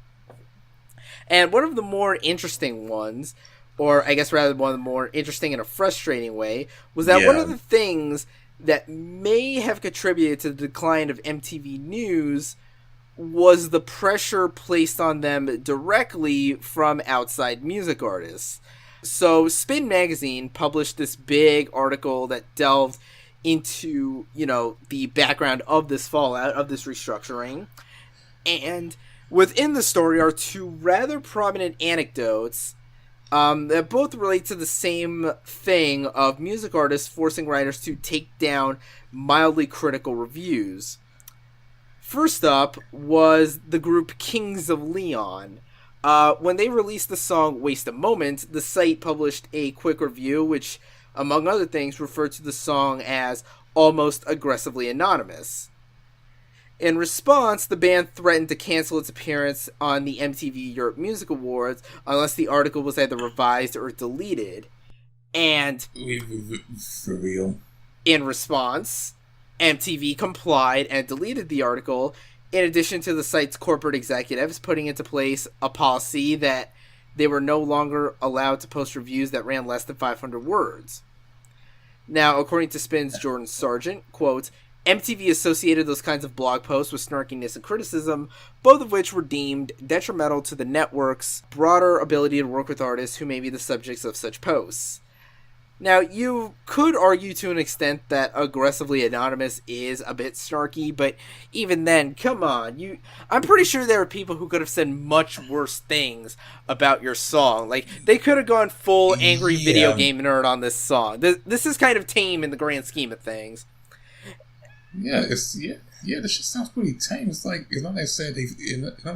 And one of the more interesting ones, or I guess rather one of the more interesting in a frustrating way, was that one of the things that may have contributed to the decline of MTV News was the pressure placed on them directly from outside music artists. So Spin Magazine published this big article that delved into, the background of this fallout, of this restructuring. And within the story are two rather prominent anecdotes that both relate to the same thing of music artists forcing writers to take down mildly critical reviews. First up was the group Kings of Leon. When they released the song Waste a Moment, the site published a quick review which, among other things, referred to the song as almost aggressively anonymous. In response, the band threatened to cancel its appearance on the MTV Europe Music Awards unless the article was either revised or deleted. And for real? In response, MTV complied and deleted the article, in addition to the site's corporate executives putting into place a policy that they were no longer allowed to post reviews that ran less than 500 words. Now, according to Spin's Jordan Sargent, quote, MTV associated those kinds of blog posts with snarkiness and criticism, both of which were deemed detrimental to the network's broader ability to work with artists who may be the subjects of such posts. Now, you could argue to an extent that aggressively anonymous is a bit snarky, but even then, come on, I'm pretty sure there are people who could have said much worse things about your song. Like, they could have gone full angry video game nerd on this song. This is kind of tame in the grand scheme of things. This shit sounds pretty tame. It's like, it's not like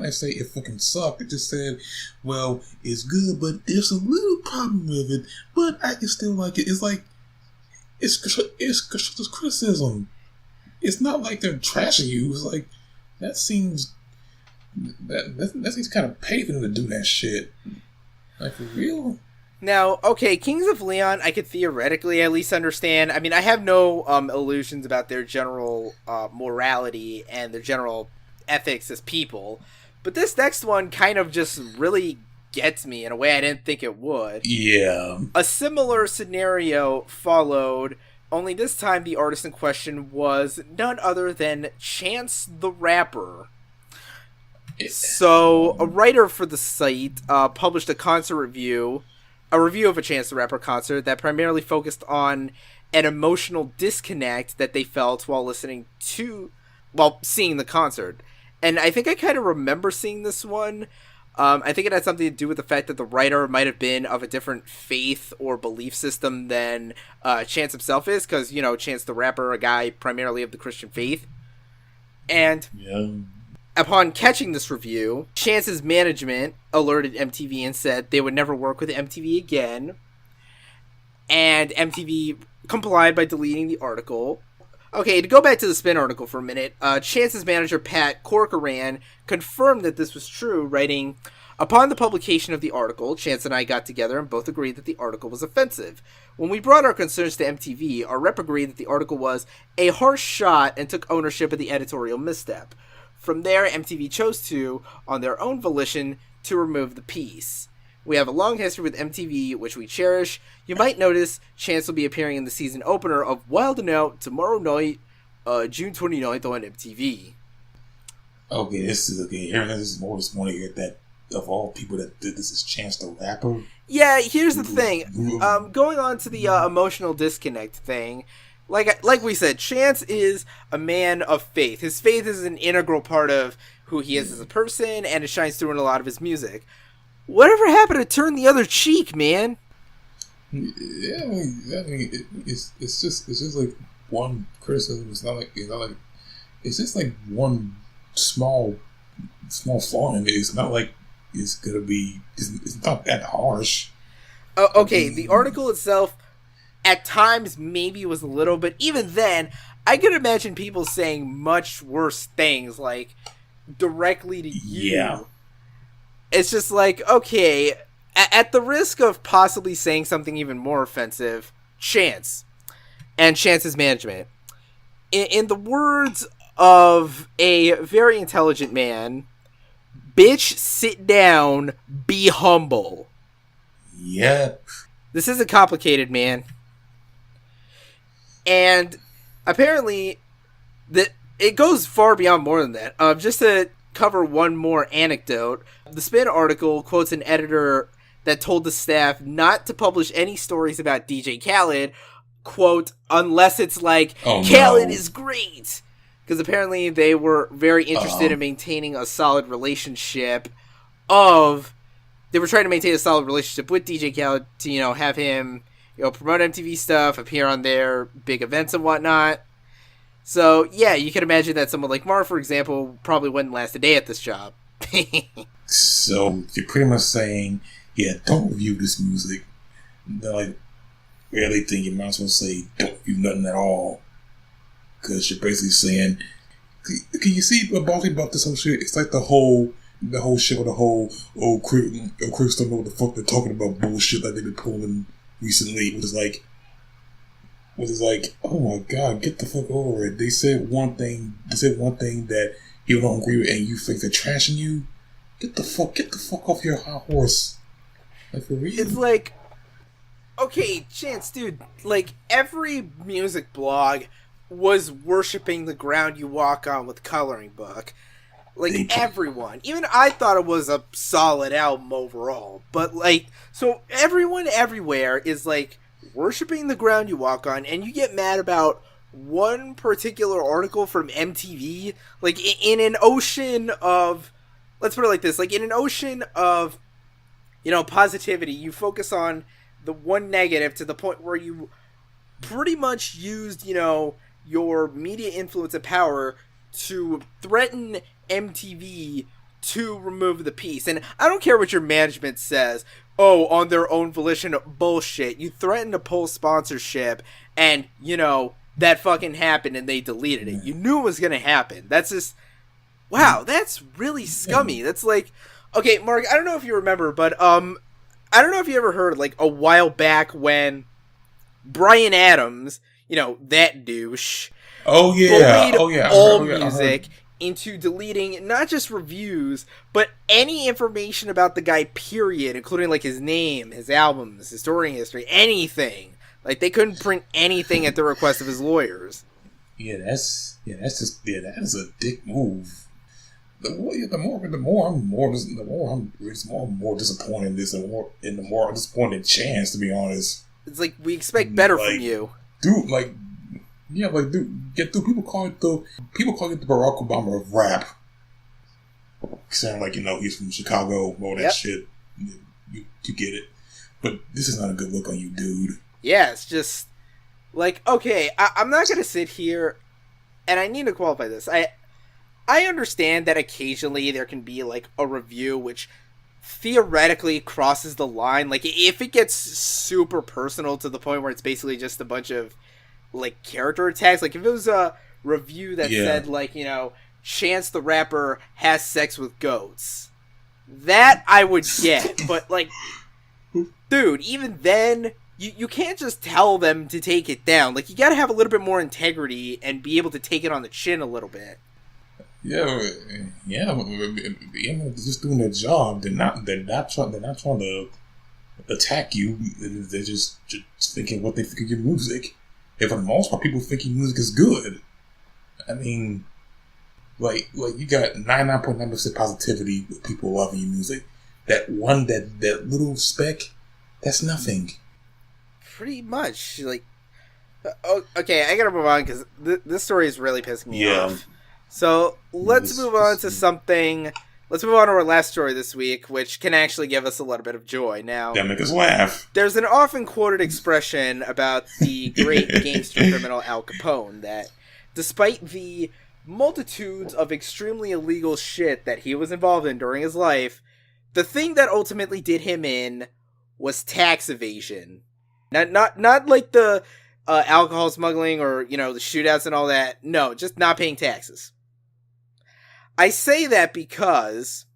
they say it fucking sucked. It just said, well, it's good, but there's a little problem with it, but I can still like it. It's like, it's constructive criticism. It's not like they're trashing you. It's like, that seems kind of petty for them to do that shit. Like, for real? Now, okay, Kings of Leon, I could theoretically at least understand. I mean, I have no illusions about their general morality and their general ethics as people, but this next one kind of just really gets me in a way I didn't think it would. Yeah. A similar scenario followed, only this time the artist in question was none other than Chance the Rapper. So, a writer for the site published a concert review, a review of a Chance the Rapper concert that primarily focused on an emotional disconnect that they felt while seeing the concert. And I think I kind of remember seeing this one. I think it had something to do with the fact that the writer might have been of a different faith or belief system than Chance himself is, because, Chance the Rapper, a guy primarily of the Christian faith. And upon catching this review, Chance's management alerted MTV and said they would never work with MTV again. And MTV complied by deleting the article. Okay, to go back to the Spin article for a minute, Chance's manager, Pat Corcoran, confirmed that this was true, writing, upon the publication of the article, Chance and I got together and both agreed that the article was offensive. When we brought our concerns to MTV, our rep agreed that the article was a harsh shot and took ownership of the editorial misstep. From there, MTV chose to, on their own volition, to remove the piece. We have a long history with MTV, which we cherish. You might notice Chance will be appearing in the season opener of Wild 'N Out tomorrow night, June 29th on MTV. Okay, this is okay. Hearing this more this morning that of all people that did this is Chance the Rapper. Yeah, here's the thing. Going on to the emotional disconnect thing, like we said, Chance is a man of faith. His faith is an integral part of who he is as a person, and it shines through in a lot of his music. whatever happened to turn the other cheek, man? Yeah, it's just like one criticism. It's not like it's just like one small flaw in it. It's not like it's gonna be. It's not that harsh. Okay, the article itself, at times, maybe was a little, but even then, I could imagine people saying much worse things, like, directly to you. Yeah. It's just like, okay, at the risk of possibly saying something even more offensive, Chance. And Chance's management. In the words of a very intelligent man, bitch, sit down, be humble. Yep. This isn't complicated, man. And apparently, it goes far beyond more than that. Just to cover one more anecdote, the Spin article quotes an editor that told the staff not to publish any stories about DJ Khaled, quote, unless it's like, Khaled is great! Because apparently they were very interested in maintaining a solid relationship they were trying to maintain a solid relationship with DJ Khaled to, have him, promote MTV stuff, appear on their big events and whatnot. So, yeah, you can imagine that someone like Mar, for example, probably wouldn't last a day at this job. So, you're pretty much saying, yeah, don't review this music. They're like, really think you might as well say, don't review nothing at all. Because you're basically saying, can you see about this whole shit? It's like the whole shit with the whole, critics don't know what the fuck they're talking about bullshit that they've been pulling recently, which is like, oh my god, get the fuck over it. They said one thing that you don't agree with and you think they're trashing you. Get the fuck off your high horse. Like, for real. It's like, okay, Chance, dude, like, every music blog was worshipping the ground you walk on with Coloring Book. Like, everyone. Even I thought it was a solid album overall. But, like, so everyone everywhere is, like, worshipping the ground you walk on, and you get mad about one particular article from MTV. Like, in an ocean of, let's put it like this, like, in an ocean of, positivity, you focus on the one negative to the point where you pretty much used, your media influence and power to threaten MTV to remove the piece. And I don't care what your management says. Oh, on their own volition, bullshit. You threatened to pull sponsorship, and, that fucking happened, and they deleted it. You knew it was gonna happen. That's just, wow, that's really scummy. That's like, okay, Mark, I don't know if you remember, but, I don't know if you ever heard, like, a while back when Bryan Adams, that douche, bullied all music into deleting not just reviews, but any information about the guy, period, including, like, his name, his albums, his touring history, anything. Like, they couldn't print anything at the request of his lawyers. That is a dick move. The more I'm disappointed in this, and the more I'm disappointed in Chance, to be honest. It's like, we expect better from you. Dude, people call it the Barack Obama of rap. Saying, like, he's from Chicago, all that shit. You get it. But this is not a good look on you, dude. Yeah, it's just, like, okay, I'm not gonna sit here, and I need to qualify this. I understand that occasionally there can be, like, a review which theoretically crosses the line. Like, if it gets super personal to the point where it's basically just a bunch of, like, character attacks. Like, if it was a review that said, like, Chance the Rapper has sex with goats, that I would get. But, like, dude, even then, you can't just tell them to take it down. Like, you gotta have a little bit more integrity and be able to take it on the chin a little bit. Yeah, just doing their job. They're not trying to attack you. They're just thinking what they think of your music. And for the most part, people think your music is good. I mean, like you got 99.9% positivity with people loving your music. That little speck, that's nothing. Pretty much, like, okay, I gotta move on because this story is really pissing me off. So let's move on to something let's move on to our last story this week, which can actually give us a little bit of joy. Now, that make us laugh. There's an often quoted expression about the great gangster criminal Al Capone that, despite the multitudes of extremely illegal shit that he was involved in during his life, the thing that ultimately did him in was tax evasion. Not like the alcohol smuggling or, the shootouts and all that. No, just not paying taxes. I say that because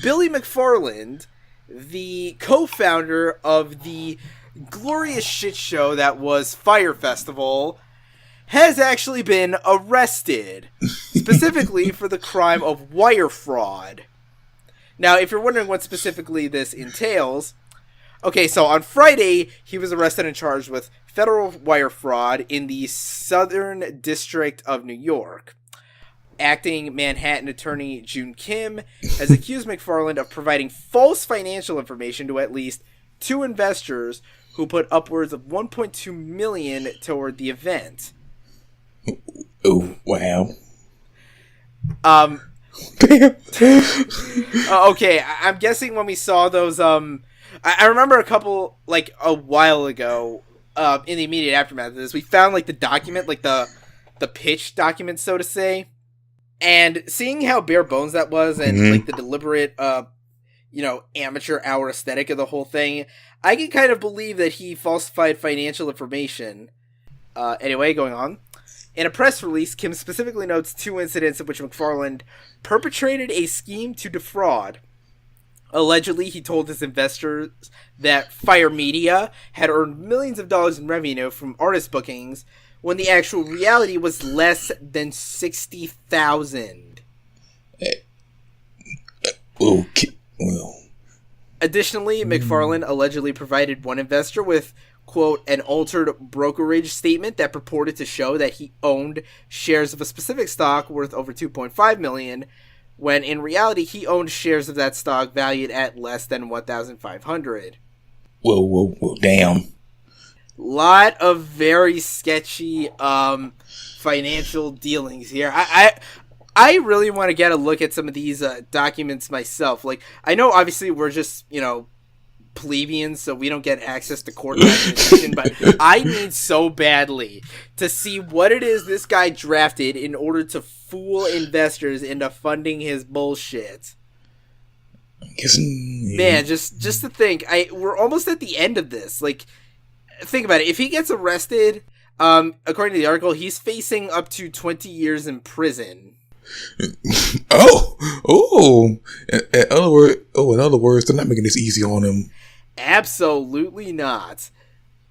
Billy McFarland, the co-founder of the glorious shit show that was Fyre Festival, has actually been arrested, specifically for the crime of wire fraud. Now, if you're wondering what specifically this entails, okay, so on Friday, he was arrested and charged with federal wire fraud in the Southern District of New York. Acting Manhattan attorney June Kim has accused McFarland of providing false financial information to at least 2 investors who put upwards of $1.2 million toward the event. Oh, wow. Okay, I'm guessing when we saw those, I remember a couple, a while ago, in the immediate aftermath of this, we found, the document, the pitch document, so to say, and seeing how bare bones that was, and, the deliberate, amateur hour aesthetic of the whole thing, I can kind of believe that he falsified financial information. Anyway, going on. In a press release, Kim specifically notes 2 incidents in which McFarland perpetrated a scheme to defraud. Allegedly, he told his investors that Fyre Media had earned millions of dollars in revenue from artist bookings when the actual reality was less than $60,000. Okay. Well. Additionally, McFarland allegedly provided one investor with, quote, an altered brokerage statement that purported to show that he owned shares of a specific stock worth over $2.5 million, when in reality he owned shares of that stock valued at less than $1,500. Whoa, damn. Lot of very sketchy financial dealings here. I really want to get a look at some of these documents myself. I know obviously we're just, plebeians, so we don't get access to court documentation, but I need so badly to see what it is this guy drafted in order to fool investors into funding his bullshit. Man, just to think, we're almost at the end of this. Think about it. If he gets arrested, according to the article, he's facing up to 20 years in prison. In other words, they're not making this easy on him. Absolutely not.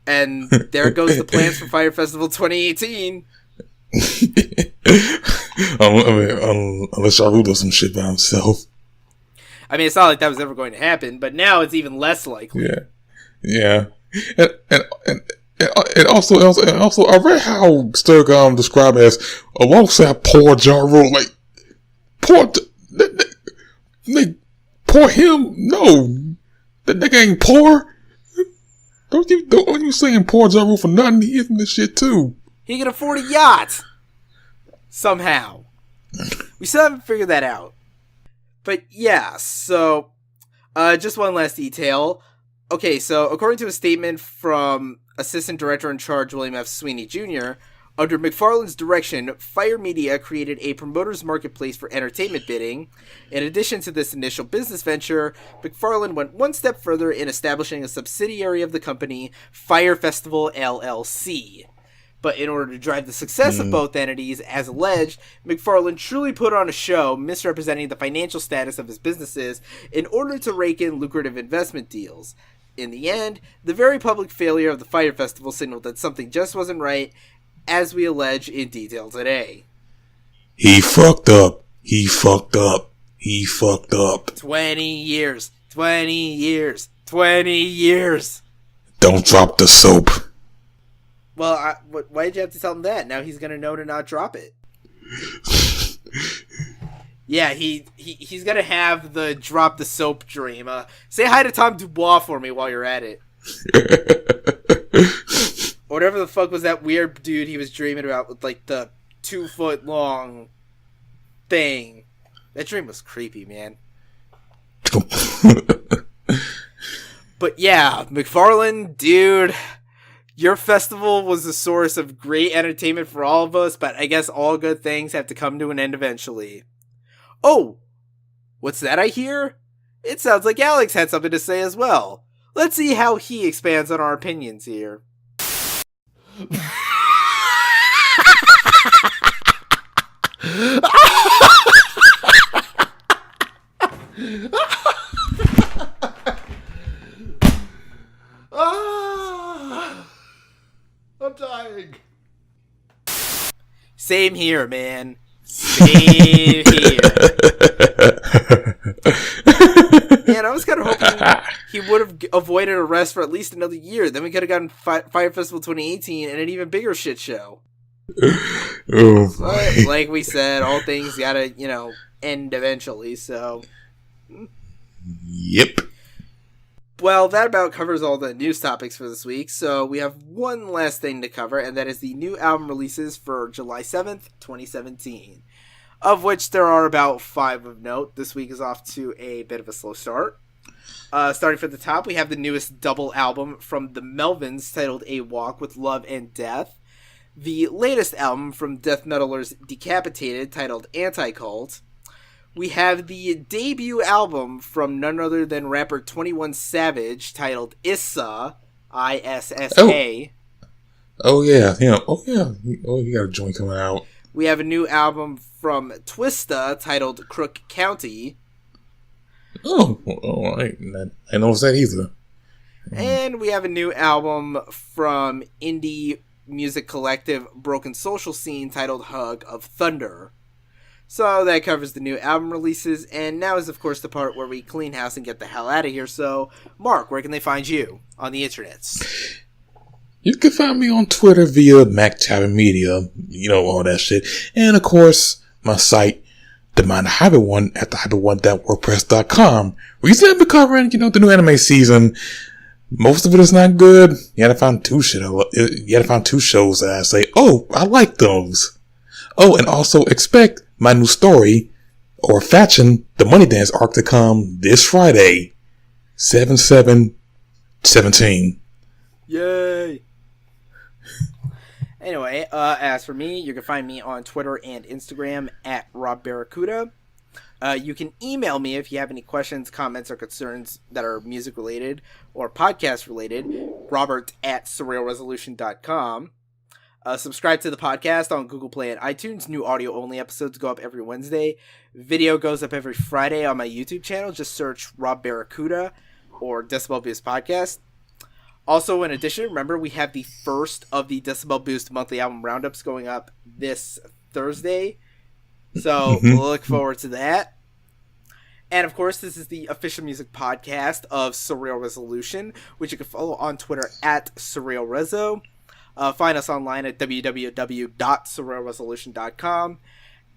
And there goes the plans for Fyre Festival 2018. Unless Sharu does some shit by himself. I mean, it's not like that was ever going to happen, but now it's even less likely. Yeah. And also, I read how Sturgum described it as alongside poor Ja Rule, poor him. No, that nigga ain't poor. Don't you saying poor Ja Rule for nothing? He is in this shit too. He can afford a yacht somehow. We still haven't figured that out. But yeah, so just one last detail. Okay, so according to a statement from Assistant Director in Charge William F. Sweeney Jr., under McFarland's direction, Fyre Media created a promoter's marketplace for entertainment bidding. In addition to this initial business venture, McFarland went one step further in establishing a subsidiary of the company, Fyre Festival LLC. But in order to drive the success of both entities, as alleged, McFarland truly put on a show misrepresenting the financial status of his businesses in order to rake in lucrative investment deals. In the end, the very public failure of the Fyre Festival signaled that something just wasn't right, as we allege in detail today. He fucked up. 20 years. 20 years. 20 years. Don't drop the soap. Well, why did you have to tell him that? Now he's going to know to not drop it. Yeah, he's going to have the drop the soap dream. Say hi to Tom Dubois for me while you're at it. Whatever the fuck was that weird dude he was dreaming about with, the 2-foot long thing. That dream was creepy, man. But yeah, McFarlane, dude, your festival was a source of great entertainment for all of us, but I guess all good things have to come to an end eventually. Oh, what's that I hear? It sounds like Alex had something to say as well. Let's see how he expands on our opinions here. I'm dying. Same here, man. Same here. Man, I was kind of hoping he would have avoided arrest for at least another year. Then we could have gotten Fyre Festival 2018 and an even bigger shit show. Oh, but like we said, all things gotta, end eventually, so. Yep. Well, that about covers all the news topics for this week, so we have one last thing to cover, and that is the new album releases for July 7th, 2017. Of which there are about 5 of note. This week is off to a bit of a slow start. Starting from the top, we have the newest double album from the Melvins titled A Walk with Love and Death. The latest album from death metalers Decapitated titled Anti-Cult. We have the debut album from none other than rapper 21 Savage titled Issa, I-S-S-A. Oh yeah. Oh, you got a joint coming out. We have a new album from Twista titled Crook County. Oh, I didn't know that either. And we have a new album from indie music collective Broken Social Scene titled Hug of Thunder. So that covers the new album releases, and now is of course the part where we clean house and get the hell out of here. So, Mark, where can they find you on the internets? You can find me on Twitter via Mac Tavern Media, all that shit. And of course, my site, the Mind Hybrid One at thehyperone.wordpress.com, where you said be covering, the new anime season. Most of it is not good. You gotta find 2 shows that I say, oh, I like those. Oh, and also expect my new story, or Faction, the Money Dance arc to come this Friday, 7/7/17. Yay! Anyway, as for me, you can find me on Twitter and Instagram at Rob Barracuda. You can email me if you have any questions, comments, or concerns that are music related or podcast related. Robert at surrealresolution.com. Subscribe to the podcast on Google Play and iTunes. New audio-only episodes go up every Wednesday. Video goes up every Friday on my YouTube channel. Just search Rob Barracuda or Decibel Boost Podcast. Also, in addition, remember, we have the first of the Decibel Boost monthly album roundups going up this Thursday. So, we'll look forward to that. And, of course, this is the official music podcast of Surreal Resolution, which you can follow on Twitter at Surreal Rezo. Find us online at www.surrealresolution.com.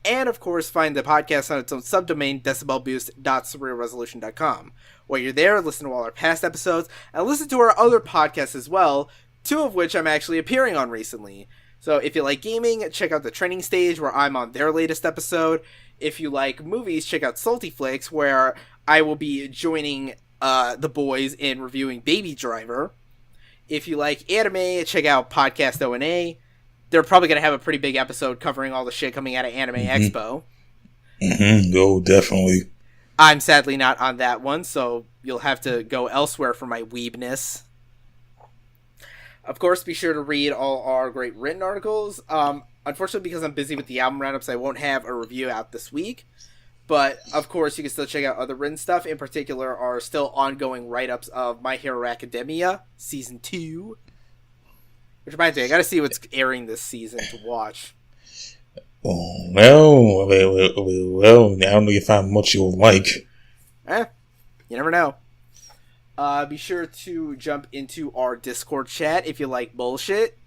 And, of course, find the podcast on its own subdomain, decibelboost.surrealresolution.com. While you're there, listen to all our past episodes, and listen to our other podcasts as well, 2 of which I'm actually appearing on recently. So if you like gaming, check out The Training Stage, where I'm on their latest episode. If you like movies, check out Salty Flakes, where I will be joining the boys in reviewing Baby Driver. If you like anime, check out Podcast O&A. They're probably going to have a pretty big episode covering all the shit coming out of Anime Expo. Oh, definitely. I'm sadly not on that one, so you'll have to go elsewhere for my weebness. Of course, be sure to read all our great written articles. Unfortunately, because I'm busy with the album roundups, I won't have a review out this week. But, of course, you can still check out other written stuff. In particular, our still ongoing write-ups of My Hero Academia, Season 2. Which reminds me, I gotta see what's airing this season to watch. Well, I don't know if you find much you'll like. You never know. Be sure to jump into our Discord chat if you like bullshit.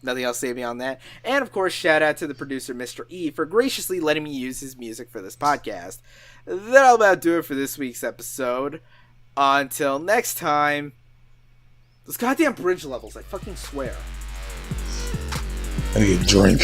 Nothing else to say beyond that. And, of course, shout out to the producer, Mr. E, for graciously letting me use his music for this podcast. That'll about do it for this week's episode. Until next time, those goddamn bridge levels, I fucking swear. I need a drink.